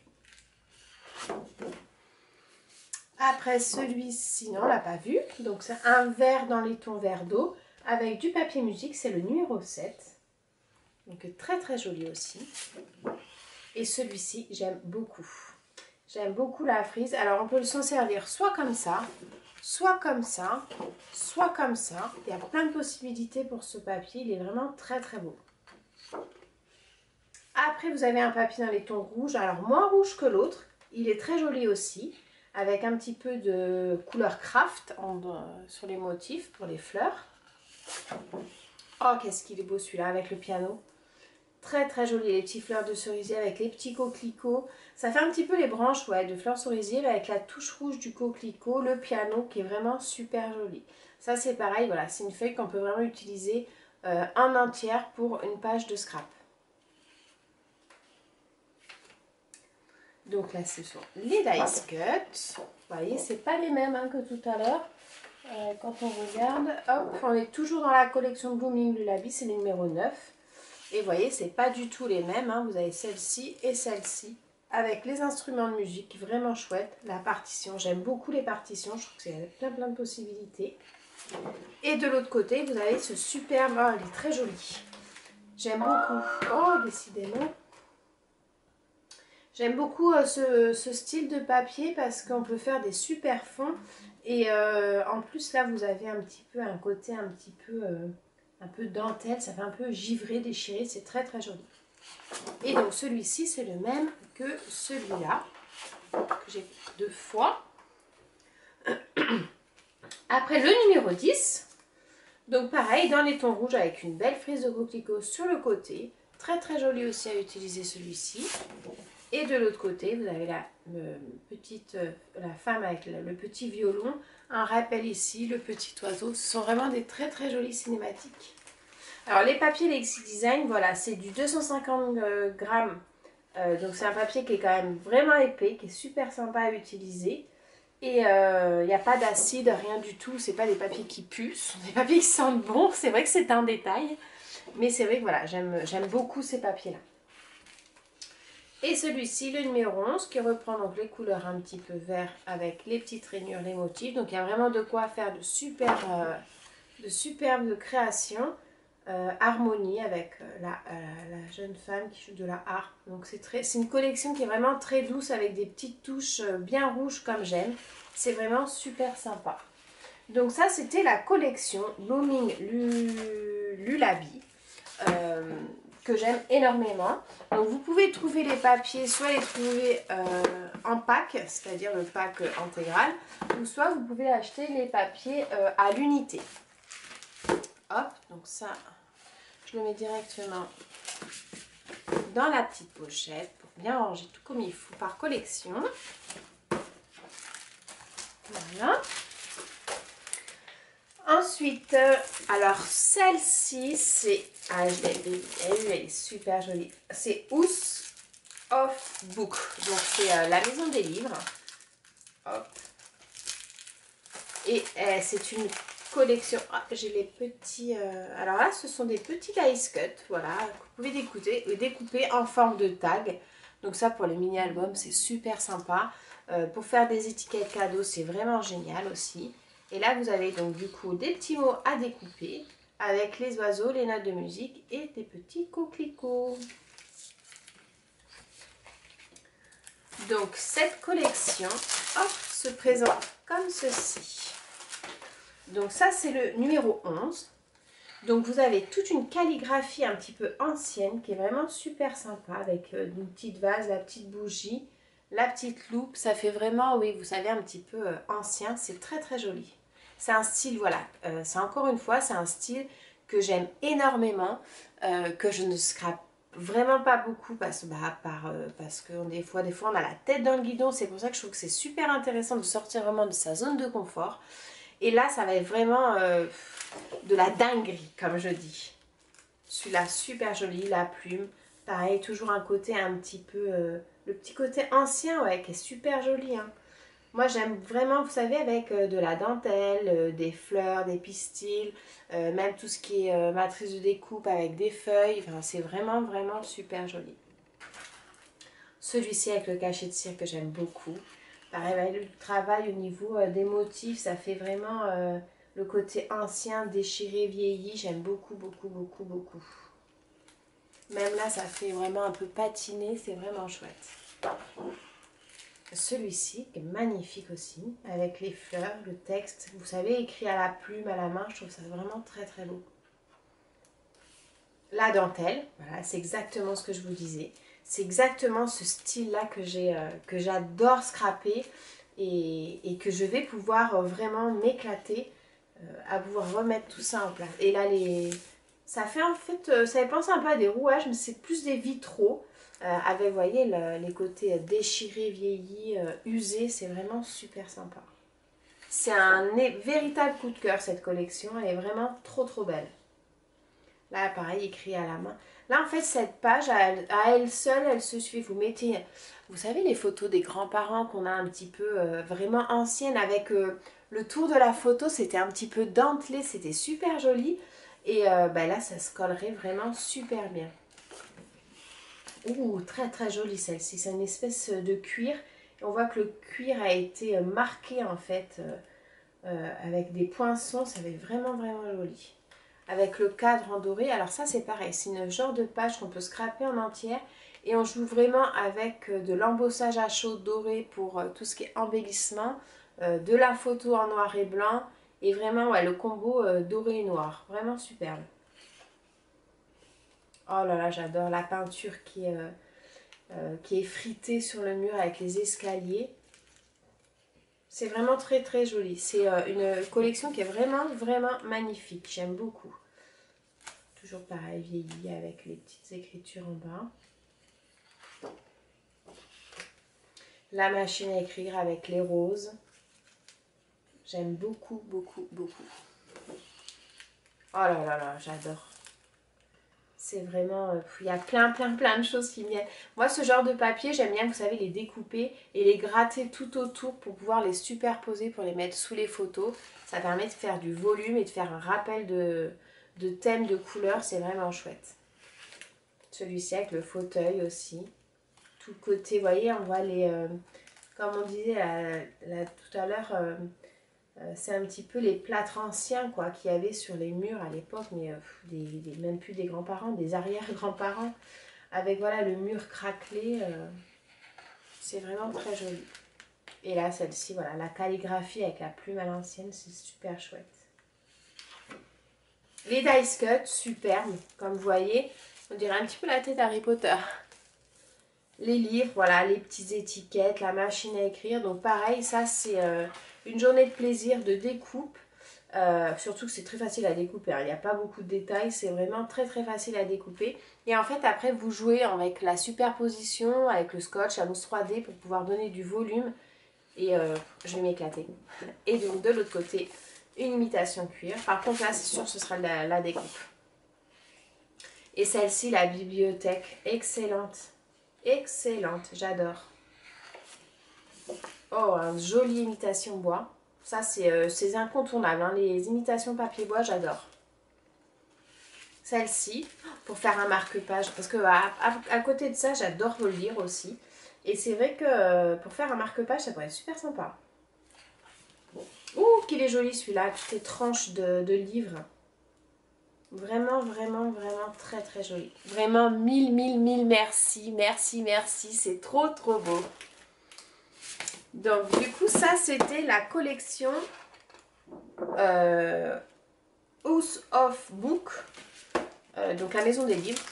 Après celui-ci, on ne l'a pas vu, donc c'est un vert dans les tons vert d'eau avec du papier musique, c'est le numéro 7. Donc très joli aussi. Et celui-ci, j'aime beaucoup. J'aime beaucoup la frise. Alors, on peut s'en servir soit comme ça, soit comme ça, soit comme ça. Il y a plein de possibilités pour ce papier. Il est vraiment très beau. Après, vous avez un papier dans les tons rouges. Alors, moins rouge que l'autre. Il est très joli aussi. Avec un petit peu de couleur craft sur les motifs pour les fleurs. Oh, qu'est-ce qu'il est beau celui-là avec le piano. Très joli, les petites fleurs de cerisier avec les petits coquelicots. Ça fait un petit peu les branches de fleurs cerisier avec la touche rouge du coquelicot, le piano qui est vraiment super joli. Ça c'est pareil, voilà, c'est une feuille qu'on peut vraiment utiliser en entière pour une page de scrap. Donc là ce sont les dice cut. Vous voyez, c'est pas les mêmes que tout à l'heure. Quand on regarde, hop, on est toujours dans la collection Blooming Lullaby, c'est le numéro 9. Et vous voyez, c'est pas du tout les mêmes. Vous avez celle-ci et celle-ci. Avec les instruments de musique, vraiment chouette. La partition, j'aime beaucoup les partitions. Je trouve qu'il y a plein de possibilités. Et de l'autre côté, vous avez ce superbe... Oh, il est très joli. J'aime beaucoup. Oh, décidément. J'aime beaucoup ce style de papier parce qu'on peut faire des super fonds. Et en plus, là, vous avez un petit peu un côté un peu dentelle, ça fait un peu givré, déchiré, c'est très joli. Et donc celui-ci c'est le même que celui-là. que j'ai 2 fois. Après le numéro 10, donc pareil, dans les tons rouges avec une belle frise de coquelicot sur le côté. Très très joli aussi à utiliser celui-ci. Et de l'autre côté, vous avez la la femme avec le petit violon. Un rappel ici, le petit oiseau. Ce sont vraiment des très très jolies cinématiques. Alors les papiers Lexi Design, voilà, c'est du 250 grammes. Donc c'est un papier qui est quand même vraiment épais, qui est super sympa à utiliser. Et il n'y a pas d'acide, rien du tout. C'est pas des papiers qui puent, ce sont des papiers qui sentent bon. C'est vrai que c'est un détail. Mais c'est vrai que voilà, j'aime beaucoup ces papiers-là. Et celui-ci, le numéro 11, qui reprend donc les couleurs un petit peu vert avec les petites rainures, les motifs. Donc il y a vraiment de quoi faire de superbes créations. Harmonie avec la jeune femme qui joue de la harpe. Donc c'est une collection qui est vraiment très douce avec des petites touches bien rouges comme j'aime. C'est vraiment super sympa. Donc ça c'était la collection Blooming Lullaby que j'aime énormément. Donc vous pouvez trouver les papiers, soit les trouver en pack, c'est-à-dire le pack intégral, ou soit vous pouvez acheter les papiers à l'unité. Hop, donc ça, je le mets directement dans la petite pochette pour bien ranger tout comme il faut par collection. Voilà. Ensuite, alors celle-ci, c'est... Ah, je l'ai vue, elle est super jolie. C'est House of Book. Donc c'est la maison des livres. Hop. Et c'est une collection. Ah, j'ai les petits... alors là, ce sont des petits dice cut, voilà, que vous pouvez découper en forme de tag. Donc ça, pour les mini-albums, c'est super sympa. Pour faire des étiquettes cadeaux, c'est vraiment génial aussi. Et là, vous avez donc du coup des petits mots à découper avec les oiseaux, les notes de musique et des petits coquelicots. Donc cette collection, hop, se présente comme ceci. Donc ça, c'est le numéro 11. Donc vous avez toute une calligraphie un petit peu ancienne qui est vraiment super sympa avec une petite vase, la petite bougie, la petite loupe. Ça fait vraiment, oui, vous savez, un petit peu ancien. C'est très très joli. C'est un style, voilà, c'est encore une fois, c'est un style que j'aime énormément, que je ne scrape vraiment pas beaucoup parce que des fois on a la tête dans le guidon. C'est pour ça que je trouve que c'est super intéressant de sortir vraiment de sa zone de confort. Et là, ça va être vraiment de la dinguerie, comme je dis. Celui-là, super joli, la plume. Pareil, toujours un côté un petit peu... le petit côté ancien, ouais, qui est super joli, hein. Moi, j'aime vraiment, vous savez, avec de la dentelle, des fleurs, des pistils, même tout ce qui est matrice de découpe avec des feuilles. Enfin, c'est vraiment, vraiment super joli. Celui-ci avec le cachet de cire que j'aime beaucoup. Pareil, le travail au niveau des motifs, ça fait vraiment le côté ancien, déchiré, vieilli. J'aime beaucoup, beaucoup, beaucoup, beaucoup. Même là, ça fait vraiment un peu patiné, c'est vraiment chouette. Celui-ci est magnifique aussi, avec les fleurs, le texte, vous savez, écrit à la plume, à la main, je trouve ça vraiment très très beau. La dentelle, voilà, c'est exactement ce que je vous disais. C'est exactement ce style-là que j'adore scraper et que je vais pouvoir vraiment m'éclater à pouvoir remettre tout ça en place. Et là, ça fait en fait, ça fait penser un peu à des rouages, mais c'est plus des vitraux. Avec, vous voyez, les côtés déchirés, vieillis, usés, c'est vraiment super sympa. C'est un véritable coup de cœur cette collection, elle est vraiment trop trop belle. Là, pareil, écrit à la main. Là, en fait, cette page, à elle seule, elle se suit. Vous mettez, vous savez, les photos des grands-parents qu'on a un petit peu vraiment anciennes avec le tour de la photo, c'était un petit peu dentelé, c'était super joli. Et là, ça se collerait vraiment super bien. Ouh, très très jolie celle-ci. C'est une espèce de cuir. Et on voit que le cuir a été marqué en fait avec des poinçons. Ça va être vraiment vraiment joli. Avec le cadre en doré. Alors ça c'est pareil. C'est une genre de page qu'on peut scraper en entière. Et on joue vraiment avec de l'embossage à chaud doré pour tout ce qui est embellissement. De la photo en noir et blanc. Et vraiment ouais, le combo doré et noir. Vraiment superbe. Oh là là, j'adore la peinture qui est fritée sur le mur avec les escaliers. C'est vraiment très très joli. C'est une collection qui est vraiment vraiment magnifique. J'aime beaucoup. Toujours pareil, vieilli avec les petites écritures en bas. La machine à écrire avec les roses. J'aime beaucoup, beaucoup, beaucoup. Oh là là là, j'adore. C'est vraiment... il y a plein de choses qui me viennent. Moi, ce genre de papier, j'aime bien, vous savez, les découper et les gratter tout autour pour pouvoir les superposer, pour les mettre sous les photos. Ça permet de faire du volume et de faire un rappel de thèmes, de couleurs. C'est vraiment chouette. Celui-ci avec le fauteuil aussi. Tout côté, vous voyez, on voit les... comme on disait tout à l'heure... c'est un petit peu les plâtres anciens quoi qu'il y avait sur les murs à l'époque, mais même plus des grands-parents, des arrière-grands-parents, avec voilà le mur craquelé. C'est vraiment très joli. Et là, celle-ci, voilà, la calligraphie avec la plume à l'ancienne, c'est super chouette. Les dice cut, superbes, comme vous voyez, on dirait un petit peu la tête Harry Potter. Les livres, voilà, les petites étiquettes, la machine à écrire. Donc pareil, ça c'est une journée de plaisir, de découpe. Surtout que c'est très facile à découper, hein. Il n'y a pas beaucoup de détails, c'est vraiment très très facile à découper. Et en fait après vous jouez avec la superposition, avec le scotch, la mousse 3D pour pouvoir donner du volume. Et je vais m'éclater. Et donc de l'autre côté, une imitation cuir. Par contre là c'est sûr ce sera la découpe. Et celle-ci, la bibliothèque, excellente. Excellente, j'adore. Oh, une jolie imitation bois. Ça, c'est incontournable, hein. Les imitations papier bois, j'adore. Celle-ci, pour faire un marque-page. Parce que à côté de ça, j'adore le lire aussi. Et c'est vrai que pour faire un marque-page, ça pourrait être super sympa. Ouh, qu'il est joli celui-là, toutes les tranches de livres. Vraiment, vraiment, vraiment très, très joli. Vraiment, mille merci, merci, merci. C'est trop, trop beau. Donc, du coup, ça, c'était la collection House of Book, donc la maison des livres,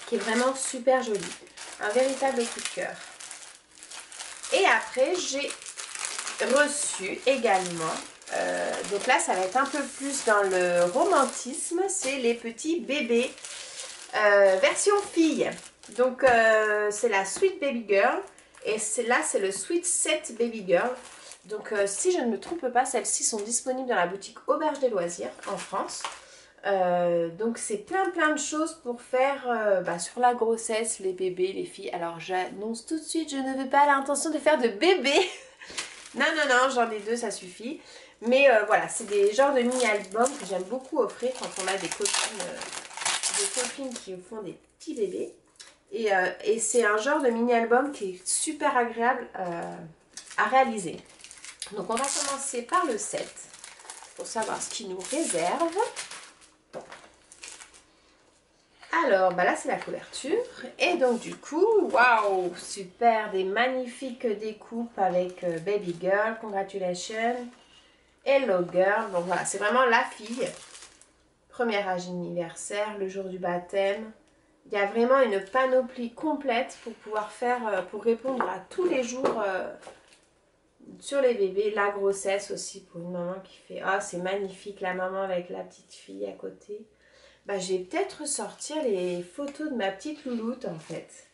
qui est vraiment super jolie. Un véritable coup de cœur. Et après, j'ai reçu également, donc là, ça va être un peu plus dans le romantisme, c'est les petits bébés version fille. Donc, c'est la Sweet Baby Girl. Et là, c'est le Sweet Set Baby Girl. Donc, si je ne me trompe pas, celles-ci sont disponibles dans la boutique Auberge des Loisirs en France. Donc, c'est plein de choses pour faire sur la grossesse, les bébés, les filles. Alors, j'annonce tout de suite, je ne veux pas l'intention de faire de bébés. Non, j'en ai 2, ça suffit. Mais voilà, c'est des genres de mini-albums que j'aime beaucoup offrir quand on a des copines qui font des petits bébés. Et c'est un genre de mini-album qui est super agréable à réaliser. Donc on va commencer par le 7 pour savoir ce qu'il nous réserve. Alors là c'est la couverture. Et donc du coup, waouh, super, des magnifiques découpes avec Baby Girl, Congratulations, Hello Girl. Donc voilà, c'est vraiment la fille. Premier âge anniversaire, le jour du baptême. Il y a vraiment une panoplie complète pour pouvoir faire, pour répondre à tous les jours sur les bébés. La grossesse aussi pour une maman qui fait, ah c'est magnifique, la maman avec la petite fille à côté. Bah, je vais peut-être ressortir les photos de ma petite louloute en fait.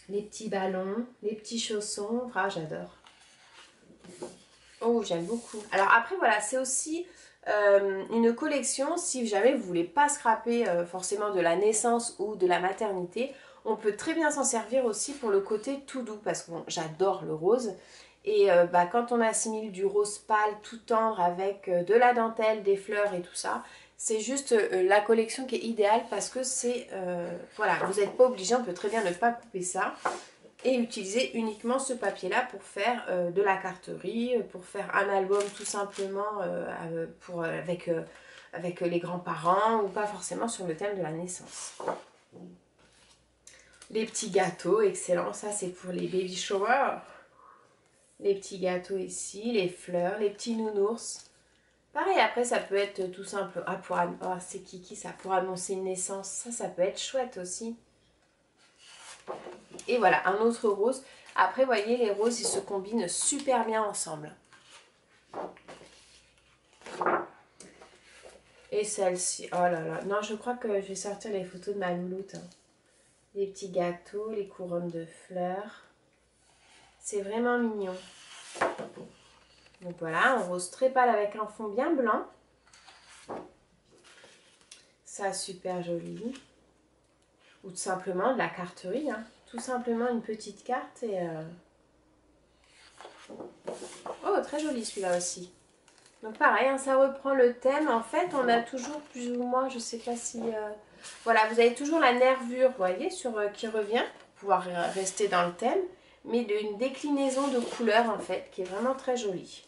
Les petits ballons, les petits chaussons, ah j'adore. Oh j'aime beaucoup. Alors après voilà, c'est aussi... une collection, si jamais vous voulez pas scraper forcément de la naissance ou de la maternité, on peut très bien s'en servir aussi pour le côté tout doux parce que bon, j'adore le rose et quand on assimile du rose pâle tout tendre avec de la dentelle, des fleurs et tout ça, c'est juste la collection qui est idéale parce que c'est voilà, vous n'êtes pas obligé, on peut très bien ne pas couper ça et utiliser uniquement ce papier là pour faire de la carterie, pour faire un album tout simplement avec les grands-parents ou pas forcément sur le thème de la naissance. Les petits gâteaux, excellent, ça c'est pour les baby showers. Les petits gâteaux ici, les fleurs, les petits nounours. Pareil, après ça peut être tout simple, c'est kiki ça, pour annoncer une naissance, ça peut être chouette aussi. Et voilà, un autre rose. Après, vous voyez, les roses, ils se combinent super bien ensemble. Et celle-ci, oh là là. Non, je crois que je vais sortir les photos de ma louloute. Hein. Les petits gâteaux, les couronnes de fleurs. C'est vraiment mignon. Donc voilà, un rose très pâle avec un fond bien blanc. Ça, super joli. Ou tout simplement de la carterie. Hein. Tout simplement une petite carte et... Oh, très joli celui-là aussi. Donc pareil, hein, ça reprend le thème. En fait, on a toujours plus ou moins, je sais pas si... Voilà, vous avez toujours la nervure, vous voyez, qui revient pour pouvoir rester dans le thème. Mais d'une déclinaison de couleurs, en fait, qui est vraiment très jolie.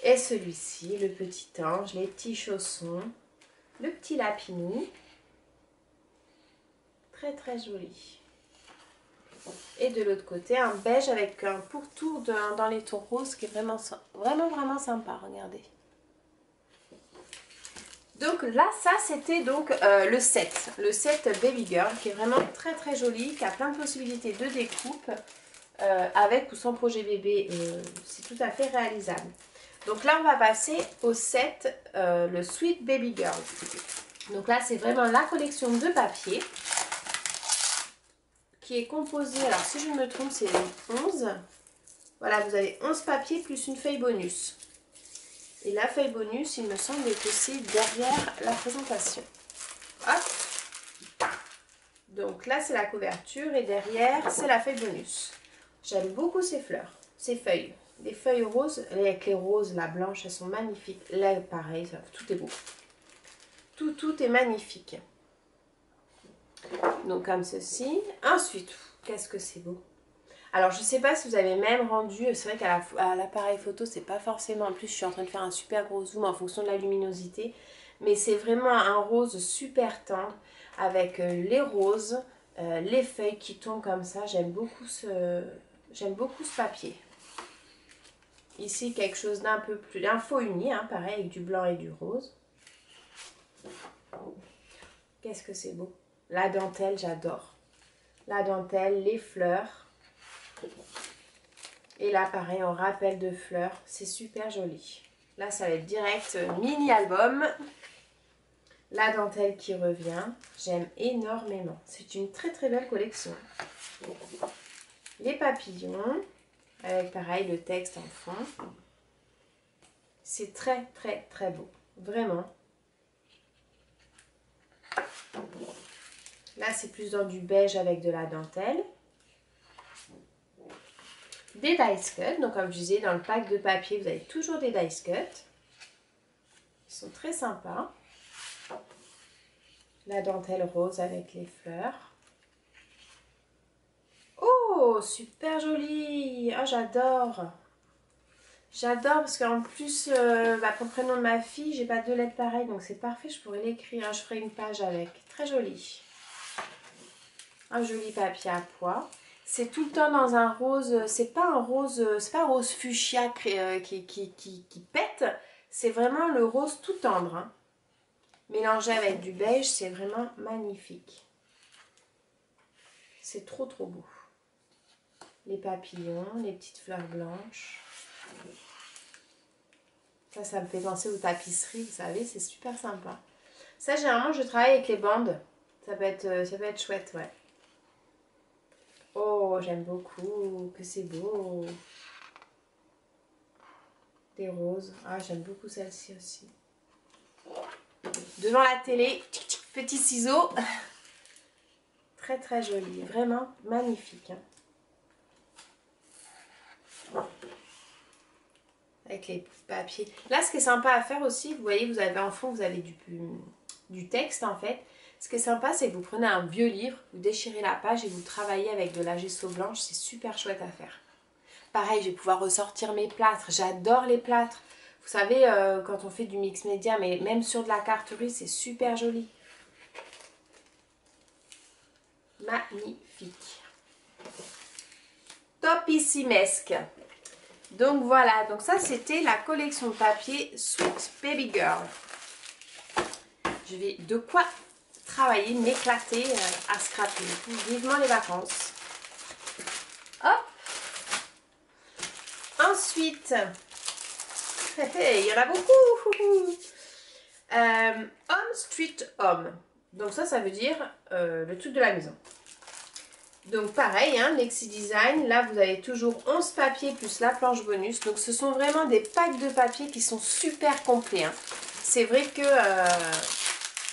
Et celui-ci, le petit ange, les petits chaussons, le petit lapinou. Très très joli. Et de l'autre côté, un beige avec un pourtour dans les tons roses qui est vraiment sympa, regardez. Donc là, ça c'était donc le set Baby Girl qui est vraiment très très joli, qui a plein de possibilités de découpe avec ou sans projet bébé, c'est tout à fait réalisable. Donc là, on va passer au set le Sweet Baby Girl. Donc là, c'est vraiment la collection de papier qui est composée, alors si je ne me trompe, c'est 11. Voilà, vous avez 11 papiers plus une feuille bonus. Et la feuille bonus, il me semble que c'est derrière la présentation. Hop. Donc là, c'est la couverture et derrière, c'est la feuille bonus. J'aime beaucoup ces fleurs, ces feuilles. Les feuilles roses, avec les roses, la blanche, elles sont magnifiques. Là, pareil, tout est beau. Tout est magnifique. Donc comme ceci. Ensuite, qu'est-ce que c'est beau. Alors je ne sais pas si vous avez même rendu, c'est vrai qu'à l'appareil photo c'est pas forcément, en plus je suis en train de faire un super gros zoom en fonction de la luminosité, mais c'est vraiment un rose super tendre avec les roses, les feuilles qui tombent comme ça. J'aime beaucoup ce papier. Ici quelque chose d'un peu plus, un faux uni, hein, pareil avec du blanc et du rose. Qu'est-ce que c'est beau. La dentelle, j'adore. La dentelle, les fleurs. Et là, pareil, en rappel de fleurs. C'est super joli. Là, ça va être direct mini-album. La dentelle qui revient. J'aime énormément. C'est une très très belle collection. Les papillons. Avec pareil le texte en fond. C'est très très très beau. Vraiment. Là, c'est plus dans du beige avec de la dentelle. Des dice cuts. Donc, comme je disais, dans le pack de papier, vous avez toujours des dice cuts. Ils sont très sympas. La dentelle rose avec les fleurs. Oh, super joli. Oh, j'adore. J'adore parce qu'en plus, pour le prénom de ma fille, j'ai pas 2 lettres pareilles. Donc, c'est parfait. Je pourrais l'écrire. Je ferai une page avec. Très joli. Un joli papier à pois. C'est tout le temps dans un rose. C'est pas un rose fuchsia qui pète. C'est vraiment le rose tout tendre. Hein. Mélangé avec du beige, c'est vraiment magnifique. C'est trop trop beau. Les papillons, les petites fleurs blanches. Ça me fait penser aux tapisseries, vous savez, c'est super sympa. Ça, généralement, je travaille avec les bandes. Ça peut être chouette, ouais. Oh, j'aime beaucoup, que c'est beau. Des roses. Ah, j'aime beaucoup celle-ci aussi. Devant la télé, petit ciseau. Très très joli, vraiment magnifique. Hein. Avec les papiers. Là, ce qui est sympa à faire aussi, vous voyez, vous avez en fond, vous avez du texte en fait. Ce qui est sympa, c'est que vous prenez un vieux livre, vous déchirez la page et vous travaillez avec de la gesso blanche. C'est super chouette à faire. Pareil, je vais pouvoir ressortir mes plâtres. J'adore les plâtres. Vous savez, quand on fait du mix média, mais même sur de la carterie, c'est super joli. Magnifique. Topissimesque. Donc voilà, donc ça c'était la collection de papier Sweet Baby Girl. Je vais de quoi travailler, m'éclater à scraper. Vivement les vacances. Hop. Ensuite, il y en a beaucoup. Home Street Home. Donc ça veut dire le truc de la maison. Donc pareil, hein, Lexi Design, là vous avez toujours 11 papiers plus la planche bonus. Donc ce sont vraiment des packs de papier qui sont super complets. Hein. C'est vrai que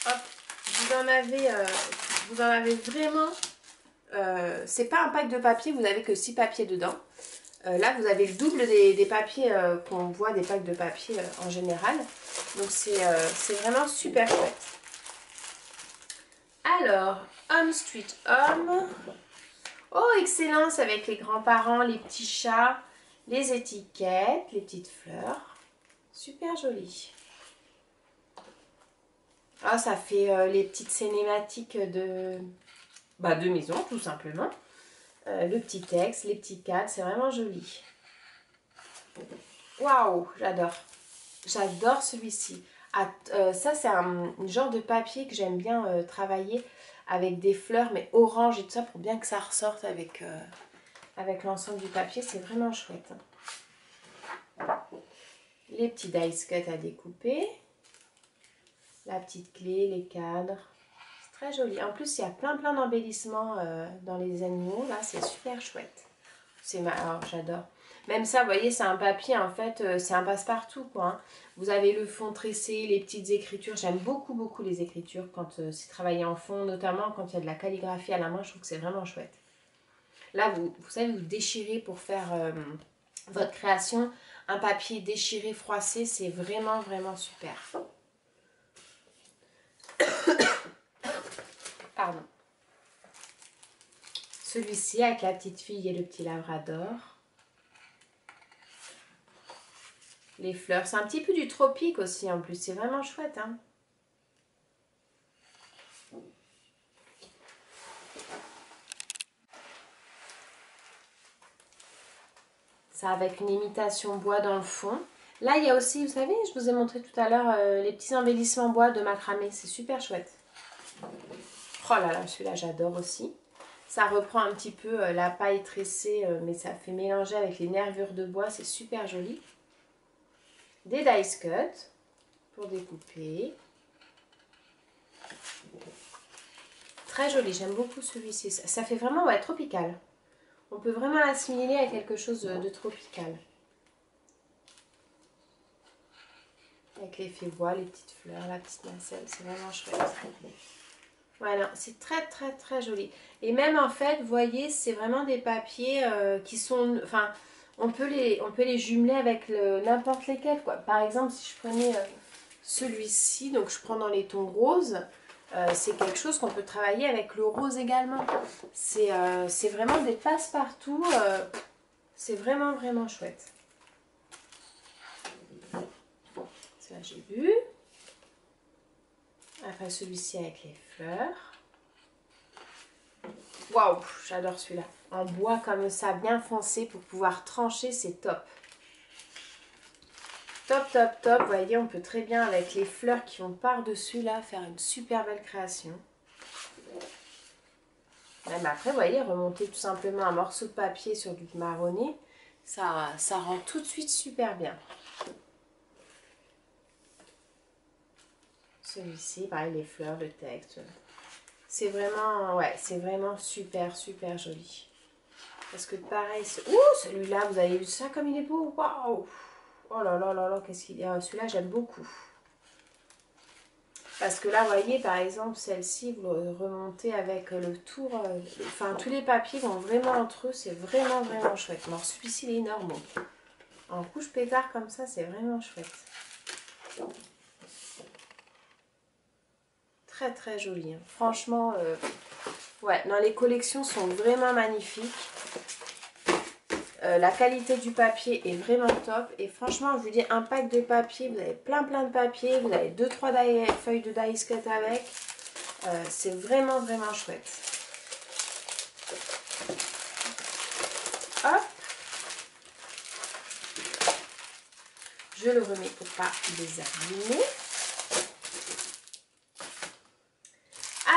hop, vous en avez vraiment... c'est pas un pack de papier, vous n'avez que 6 papiers dedans. Là vous avez le double des papiers qu'on voit, des packs de papier en général. Donc c'est vraiment super chouette. Alors, Home Street Home... Oh, excellence avec les grands-parents, les petits chats, les étiquettes, les petites fleurs. Super joli. Ah, ça fait les petites cinématiques de maison, tout simplement. Le petit texte, les petits cadres, c'est vraiment joli. Waouh, j'adore. J'adore celui-ci. Ah, ça, c'est un genre de papier que j'aime bien travailler avec des fleurs, mais orange et tout ça, pour bien que ça ressorte avec l'ensemble du papier. C'est vraiment chouette. Les petits dice cut à découper. La petite clé, les cadres. C'est très joli. En plus, il y a plein d'embellissements dans les animaux. Là, c'est super chouette. Alors, j'adore. Même ça, vous voyez, c'est un papier, en fait, c'est un passe-partout, quoi. Hein. Vous avez le fond tressé, les petites écritures. J'aime beaucoup les écritures quand c'est travaillé en fond, notamment quand il y a de la calligraphie à la main. Je trouve que c'est vraiment chouette. Là, vous savez, vous déchirez pour faire votre création. Un papier déchiré, froissé, c'est vraiment super. Pardon. Celui-ci avec la petite fille et le petit labrador. Les fleurs, c'est un petit peu du tropique aussi en plus, c'est vraiment chouette. Hein. Ça avec une imitation bois dans le fond. Là, il y a aussi, vous savez, je vous ai montré tout à l'heure les petits embellissements bois de macramé, c'est super chouette. Oh là là, celui-là j'adore aussi. Ça reprend un petit peu la paille tressée, mais ça fait mélanger avec les nervures de bois, c'est super joli. Des dice cut pour découper. Très joli, j'aime beaucoup celui-ci. Ça fait vraiment tropical. On peut vraiment l'assimiler à quelque chose de tropical. Avec l'effet bois, les petites fleurs, la petite nacelle, c'est vraiment chouette. Voilà, c'est très joli. Et même en fait, vous voyez, c'est vraiment des papiers qui sont... Enfin, on peut les jumeler avec n'importe lesquels, quoi. Par exemple, si je prenais celui-ci, donc je prends dans les tons roses, c'est quelque chose qu'on peut travailler avec le rose également. C'est vraiment des passe-partout. C'est vraiment chouette. Ça, j'ai vu. Après celui-ci avec les fleurs. Waouh, j'adore celui-là. En bois comme ça, bien foncé pour pouvoir trancher, c'est top. Top. Vous voyez, on peut très bien avec les fleurs qui vont par-dessus là faire une super belle création. Même après, vous voyez, remonter tout simplement un morceau de papier sur du marronné, ça rend tout de suite super bien. Celui-ci, pareil, les fleurs, le texte. C'est vraiment, c'est vraiment super joli. Parce que pareil, celui-là, vous avez vu ça comme il est beau. Waouh! Oh là, qu'est-ce qu'il y a? Celui-là, j'aime beaucoup. Parce que là, vous voyez, par exemple, celle-ci, vous le remontez avec le tour. Enfin, tous les papiers vont vraiment entre eux. C'est vraiment chouette. Alors, celui-ci, il est énorme. En couche pétard comme ça, c'est vraiment chouette. Très joli. Hein. Franchement, non, les collections sont vraiment magnifiques. La qualité du papier est vraiment top. Et franchement, je vous dis, un pack de papier, vous avez plein de papier. Vous avez 2-3 feuilles de dice cut avec. C'est vraiment chouette. Hop. Je le remets pour pas les abîmer.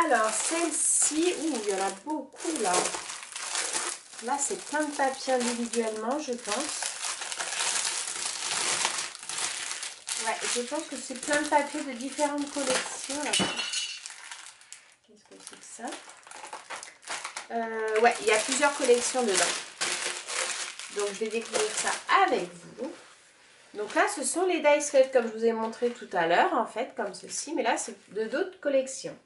Alors, celle-ci, il y en a beaucoup là. Là, c'est plein de papiers individuellement, je pense. Ouais, je pense que c'est plein de papiers de différentes collections. Qu'est-ce que c'est que ça? Ouais, il y a plusieurs collections dedans. Donc, je vais découvrir ça avec vous. Donc là, ce sont les dice cut comme je vous ai montré tout à l'heure, en fait, comme ceci. Mais là, c'est de d'autres collections.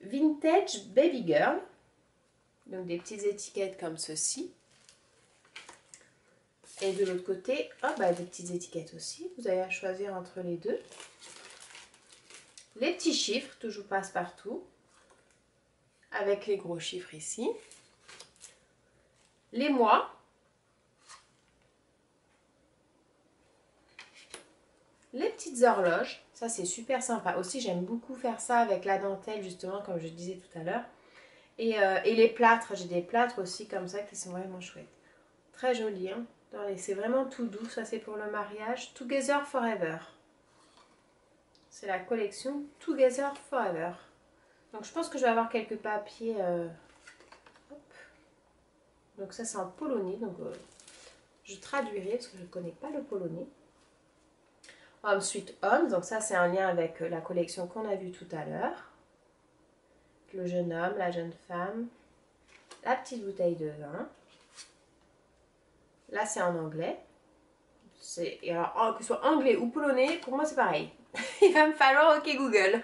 Vintage Baby Girl. Donc, des petites étiquettes comme ceci. Et de l'autre côté, des petites étiquettes aussi. Vous avez à choisir entre les deux. Les petits chiffres, toujours passe-partout. Avec les gros chiffres ici. Les mois. Les petites horloges. Ça, c'est super sympa. Aussi, j'aime beaucoup faire ça avec la dentelle, justement, comme je disais tout à l'heure. Et les plâtres. J'ai des plâtres aussi comme ça qui sont vraiment chouettes. Très joli, hein. C'est vraiment tout doux. Ça, c'est pour le mariage. Together Forever. C'est la collection Together Forever. Donc, je pense que je vais avoir quelques papiers. Hop. Donc, ça, c'est en polonais. Donc, je traduirai parce que je ne connais pas le polonais. Home Sweet Home. Donc, ça, c'est un lien avec la collection qu'on a vue tout à l'heure. Le jeune homme, la jeune femme. La petite bouteille de vin. Là, c'est en anglais. Et alors, que ce soit anglais ou polonais, pour moi, c'est pareil. Il va me falloir OK Google.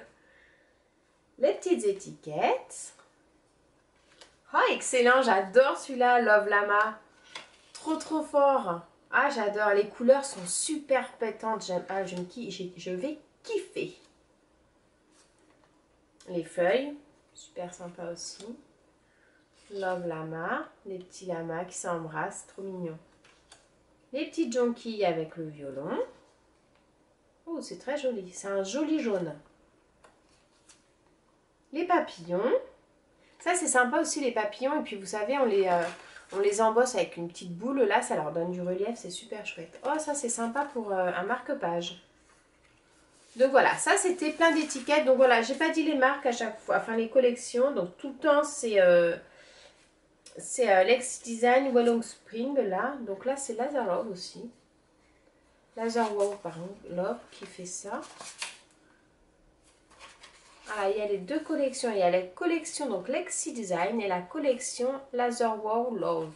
Les petites étiquettes. Oh, excellent, j'adore celui-là, Love Lama. Trop, trop fort. Ah, j'adore. Les couleurs sont super pétantes. Je vais kiffer. Les feuilles, super sympa aussi. Love Lama. Les petits lamas qui s'embrassent, trop mignon. Les petites jonquilles avec le violon. Oh, c'est très joli. C'est un joli jaune. Les papillons. Ça, c'est sympa aussi, les papillons. Et puis, vous savez, on les embosse avec une petite boule. Là, ça leur donne du relief. C'est super chouette. Oh, ça, c'est sympa pour un marque-page. Donc, voilà. Ça, c'était plein d'étiquettes. Donc, voilà. J'ai pas dit les marques à chaque fois. Enfin, les collections. Donc, tout le temps, c'est Lex Design Wellong Spring, là. Donc, là, c'est Laser Love aussi. Laser Wow, pardon. Love qui fait ça. Ah, il y a les deux collections. Il y a la collection donc Lexi Design et la collection Laser Wow Love.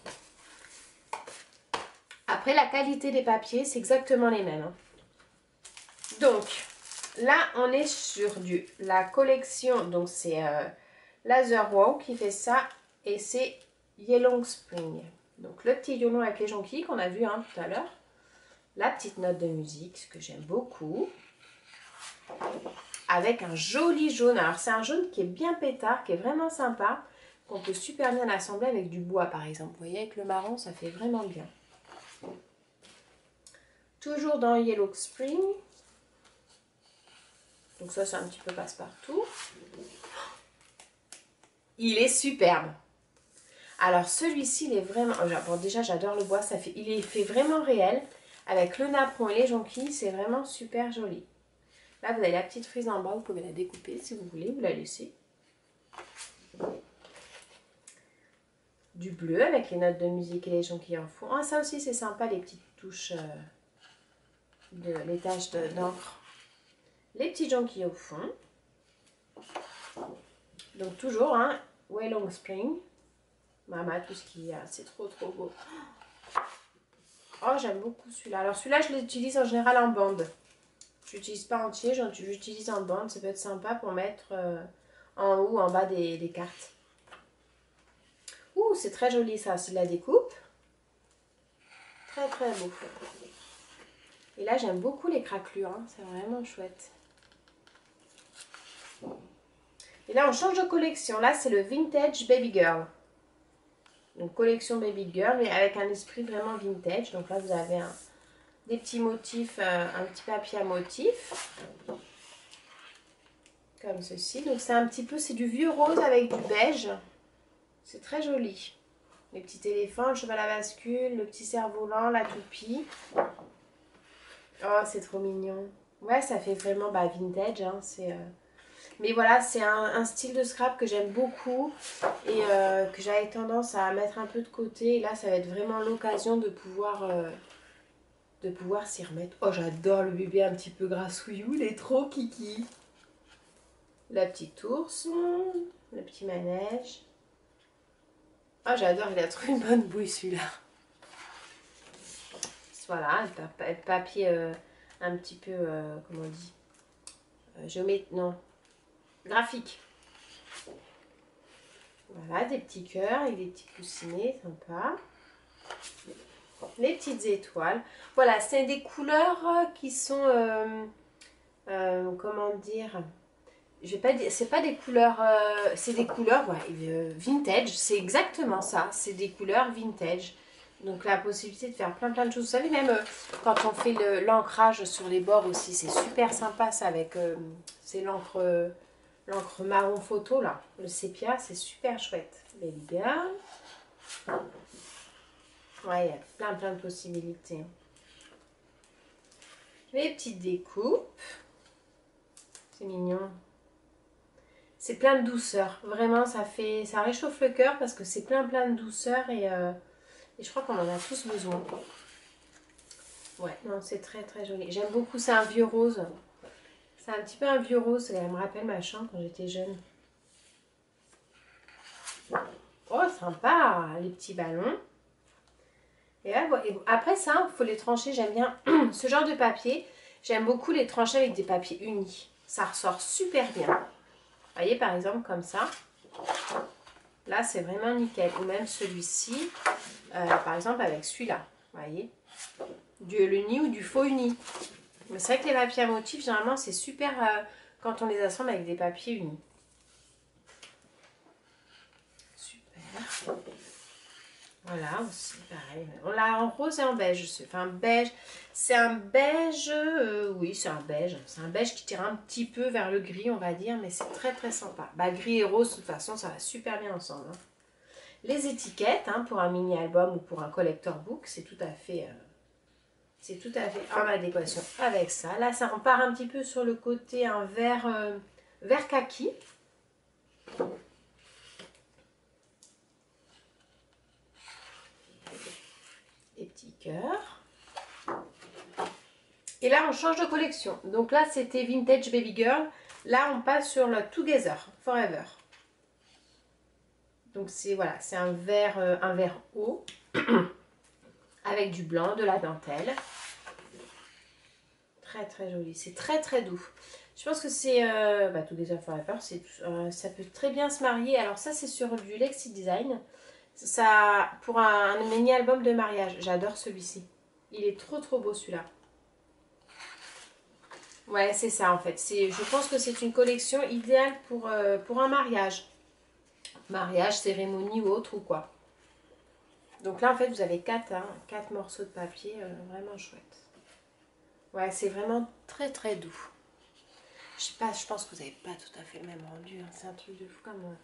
Après, la qualité des papiers, c'est exactement les mêmes. Hein. Donc, là, on est sur la collection. Donc, c'est Laser Wow qui fait ça. Et c'est Yellow Spring. Donc, le petit violon avec les jonquilles qu'on a vu hein, tout à l'heure. La petite note de musique, ce que j'aime beaucoup. Avec un joli jaune. Alors, c'est un jaune qui est bien pétard, qui est vraiment sympa. Qu'on peut super bien assembler avec du bois, par exemple. Vous voyez, avec le marron, ça fait vraiment bien. Toujours dans Yellow Spring. Donc ça, c'est un petit peu passe-partout. Il est superbe. Alors, celui-ci, il est vraiment... Bon, déjà, j'adore le bois. Il est fait vraiment réel. Avec le napperon et les jonquilles, c'est vraiment super joli. Là, vous avez la petite frise en bas. Vous pouvez la découper si vous voulez. Vous la laissez. Du bleu avec les notes de musique et les jonquilles en fond. Ah, ça aussi, c'est sympa, les petites touches les taches d'encre. Les petits jonquilles au fond. Donc, toujours, hein, Wellong Spring. Mama, tout ce qu'il y a. C'est trop, trop beau. Oh, j'aime beaucoup celui-là. Alors, celui-là, je l'utilise en général en bande. Je l'utilise pas entier, j'utilise en bande. Ça peut être sympa pour mettre en haut, en bas des cartes. Ouh, c'est très joli ça, c'est de la découpe. Très très beau. Et là, j'aime beaucoup les craquelures, hein. C'est vraiment chouette. Et là, on change de collection. Là, c'est le Vintage Baby Girl. Donc, collection Baby Girl, mais avec un esprit vraiment vintage. Donc là, vous avez des petits motifs, un petit papier à motifs. Comme ceci. Donc, c'est un petit peu, c'est du vieux rose avec du beige. C'est très joli. Les petits éléphants, le cheval à bascule, le petit cerf-volant, la toupie. Oh, c'est trop mignon. Ouais, ça fait vraiment vintage. Hein, Mais voilà, c'est un style de scrap que j'aime beaucoup et que j'avais tendance à mettre un peu de côté. Et là, ça va être vraiment l'occasion de pouvoir s'y remettre. Oh, j'adore le bébé un petit peu grassouillou, il est trop kiki. La petite ours, le petit manège. Ah, j'adore, il a trop une bonne bouille celui-là. Voilà, le papier un petit peu, comment on dit, non, graphique. Voilà, des petits cœurs et des petits coussinets, sympa. Les petites étoiles. Voilà, c'est des couleurs qui sont, comment dire, je vais pas dire, c'est pas des couleurs, c'est des couleurs ouais, vintage, c'est exactement ça, c'est des couleurs vintage. Donc la possibilité de faire plein de choses. Vous savez, même quand on fait l'ancrage sur les bords aussi, c'est super sympa ça avec, c'est l'encre marron photo là, le sépia, c'est super chouette. Baby girl. Ouais, il y a plein de possibilités. Les petites découpes. C'est mignon. C'est plein de douceur. Vraiment, ça réchauffe le cœur parce que c'est plein de douceur et je crois qu'on en a tous besoin. Ouais, non, c'est très joli. J'aime beaucoup, c'est un vieux rose. C'est un petit peu un vieux rose. Elle me rappelle ma chambre quand j'étais jeune. Oh, sympa, les petits ballons. Et là, après ça, il faut les trancher. J'aime bien ce genre de papier. J'aime beaucoup les trancher avec des papiers unis. Ça ressort super bien. Vous voyez, par exemple, comme ça. Là, c'est vraiment nickel. Ou même celui-ci, par exemple, avec celui-là. Vous voyez, du uni ou du faux uni. Mais c'est vrai que les papiers à motifs, généralement, c'est super quand on les assemble avec des papiers unis. Super. Voilà, aussi pareil. On l'a en rose et en beige. Enfin, beige. C'est un beige. Oui, c'est un beige. C'est un beige qui tire un petit peu vers le gris, on va dire. Mais c'est très sympa. Bah, gris et rose, de toute façon, ça va super bien ensemble. Hein. Les étiquettes, hein, pour un mini-album ou pour un collector book, c'est tout à fait en adéquation avec ça. Là, ça, on part un petit peu sur le côté un vert kaki. Les petits cœurs. Et là, on change de collection. Donc là, c'était Vintage Baby Girl. Là, on passe sur le Together Forever. Donc c'est voilà, c'est un vert haut avec du blanc, de la dentelle. Très joli. C'est très doux. Je pense que c'est Together Forever. Ça peut très bien se marier. Alors ça, c'est sur du Lexi Design. Ça, pour un mini-album de mariage. J'adore celui-ci. Il est trop beau celui-là. Ouais, c'est ça en fait. Je pense que c'est une collection idéale pour un mariage. Mariage, cérémonie ou autre ou quoi. Donc là, en fait, vous avez 4 morceaux de papier. Vraiment chouette. Ouais, c'est vraiment très doux. Je sais pas, je pense que vous n'avez pas tout à fait le même rendu. Hein. C'est un truc de fou comme...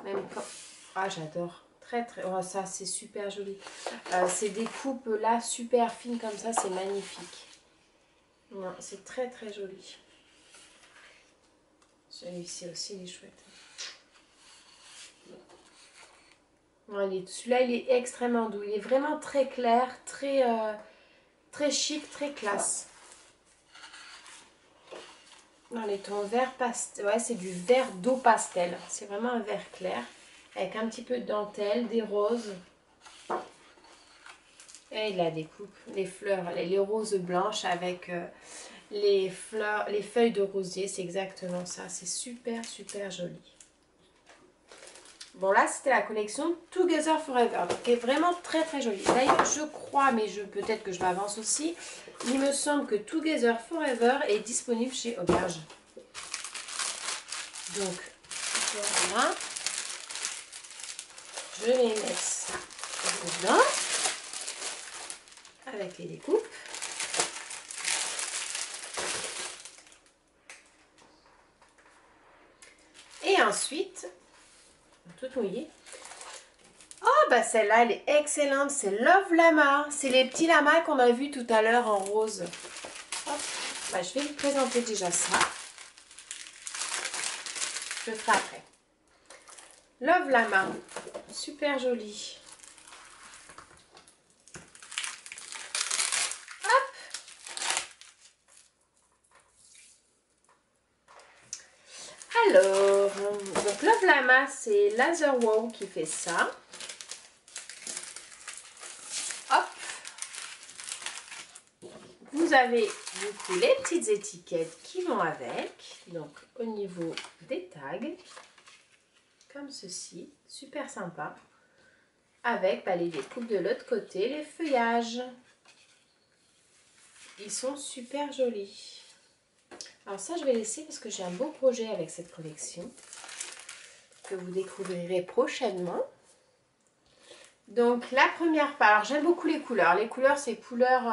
Même quand... Ah, j'adore. Très. Oh, ça, c'est super joli. C'est des coupes là, super fines comme ça. C'est magnifique. C'est très joli. Celui-ci aussi, il est chouette. Celui-là, il est extrêmement doux. Il est vraiment très clair, très chic, très classe. Dans les tons vert pastel. Ouais, c'est du vert d'eau pastel. C'est vraiment un vert clair. Avec un petit peu de dentelle, des roses. Et il a des coupes, les fleurs, les roses blanches avec les feuilles de rosier. C'est exactement ça. C'est super joli. Bon, là, c'était la collection Together Forever, qui est vraiment très jolie. D'ailleurs, je crois, mais peut-être que je m'avance aussi, il me semble que Together Forever est disponible chez Auberge. Donc, voilà. Je vais mettre ça dedans, avec les découpes. Et ensuite... toute mouillée. Oh bah celle-là elle est excellente, c'est Love Lama. C'est les petits lamas qu'on a vus tout à l'heure en rose. Hop. Bah, je vais vous présenter déjà ça. je le ferai après. Love Lama, super joli. Alors, donc Love Lama, c'est Laser Wow qui fait ça. Hop. Vous avez du coup les petites étiquettes qui vont avec. Donc au niveau des tags, comme ceci, super sympa. Avec les découpes de l'autre côté, les feuillages. Ils sont super jolis. Alors ça, je vais laisser parce que j'ai un beau projet avec cette collection que vous découvrirez prochainement. Donc la première part, alors j'aime beaucoup les couleurs. Les couleurs, c'est couleurs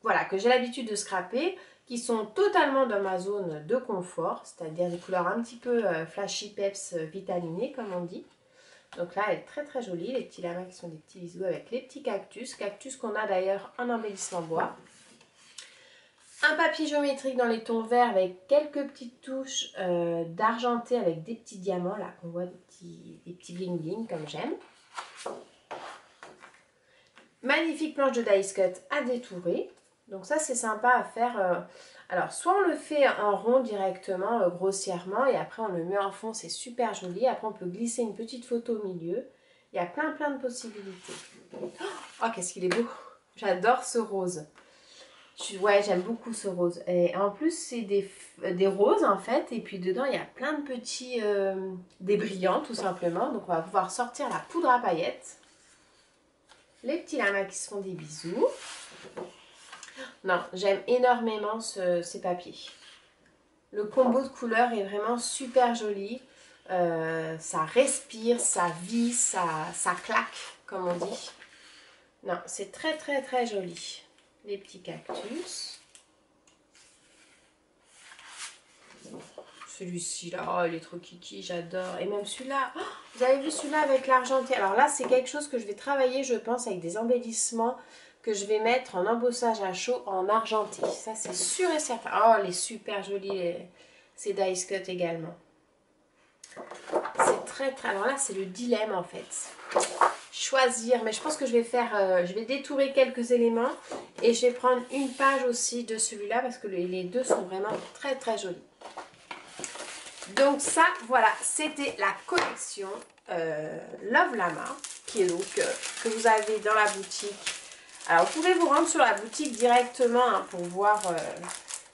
voilà, que j'ai l'habitude de scraper, qui sont totalement dans ma zone de confort, c'est-à-dire des couleurs un petit peu flashy peps vitaminées comme on dit. Donc là, elle est très très jolie, les petits lamas qui sont des petits bisous avec les petits cactus, cactus qu'on a d'ailleurs en embellissement bois. Un papier géométrique dans les tons verts avec quelques petites touches d'argenté avec des petits diamants là, qu'on voit des petits bling bling comme j'aime. Magnifique planche de dice cut à détourer. Donc ça c'est sympa à faire. Alors soit on le fait en rond directement, grossièrement, et après on le met en fond, c'est super joli. Après on peut glisser une petite photo au milieu. Il y a plein de possibilités. Oh qu'est-ce qu'il est beau. J'adore ce rose. Ouais, j'aime beaucoup ce rose. Et en plus, c'est des roses en fait. Et puis dedans, il y a plein de petits... des brillants tout simplement. Donc on va pouvoir sortir la poudre à paillettes. Les petits lamas qui se font des bisous. Non, j'aime énormément ces papiers. Le combo de couleurs est vraiment super joli. Ça respire, ça vit, ça claque, comme on dit. Non, c'est très très très joli. Les petits cactus. Celui-ci là, oh, il est trop kiki, j'adore. Et même celui-là, oh, vous avez vu celui-là avec l'argenté. Alors là, c'est quelque chose que je vais travailler, je pense, avec des embellissements que je vais mettre en embossage à chaud en argenté. Ça, c'est sûr et certain. Oh, les super jolis, ces dice cut également. C'est très très... Alors là, c'est le dilemme en fait. Choisir, mais je pense que je vais faire, je vais détourer quelques éléments et je vais prendre une page aussi de celui-là parce que les deux sont vraiment très très jolis. Donc ça, voilà, c'était la collection Love Lama qui est donc que vous avez dans la boutique. Alors vous pouvez vous rendre sur la boutique directement hein, pour voir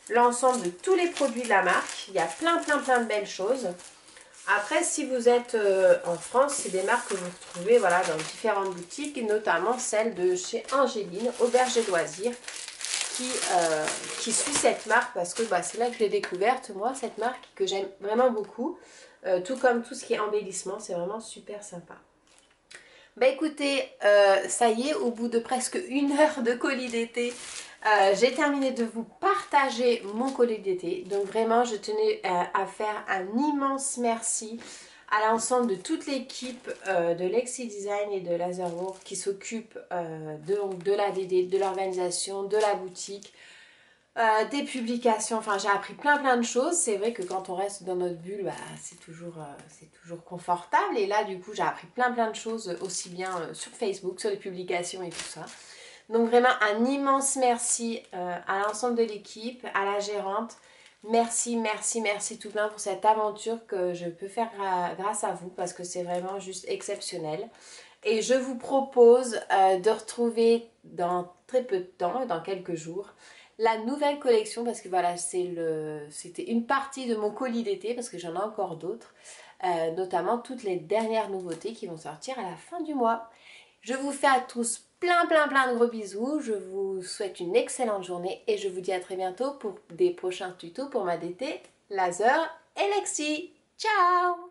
l'ensemble de tous les produits de la marque. Il y a plein de belles choses. Après, si vous êtes en France, c'est des marques que vous retrouvez voilà, dans différentes boutiques, et notamment celle de chez Angéline, Auberge et Loisirs, qui suit cette marque parce que c'est là que je l'ai découverte, moi, cette marque que j'aime vraiment beaucoup. Tout comme tout ce qui est embellissement, c'est vraiment super sympa. Bah écoutez, ça y est, au bout de presque 1 heure de colis d'été, j'ai terminé de vous partager mon colis d'été. Donc vraiment, je tenais à faire un immense merci à l'ensemble de toute l'équipe de Lexi Design et de Laserwork qui s'occupe de l'ADD, de l'organisation, de la boutique, des publications. Enfin, j'ai appris plein de choses. C'est vrai que quand on reste dans notre bulle, c'est toujours confortable. Et là, du coup, j'ai appris plein de choses aussi bien sur Facebook, sur les publications et tout ça. Donc vraiment un immense merci à l'ensemble de l'équipe, à la gérante. Merci tout plein pour cette aventure que je peux faire grâce à vous parce que c'est vraiment juste exceptionnel. Et je vous propose de retrouver dans très peu de temps, dans quelques jours, la nouvelle collection parce que voilà, c'était une partie de mon colis d'été parce que j'en ai encore d'autres, notamment toutes les dernières nouveautés qui vont sortir à la fin du mois. Je vous fais à tous plein de gros bisous, je vous souhaite une excellente journée et je vous dis à très bientôt pour des prochains tutos pour ma DT, Laser et Lexi. Ciao!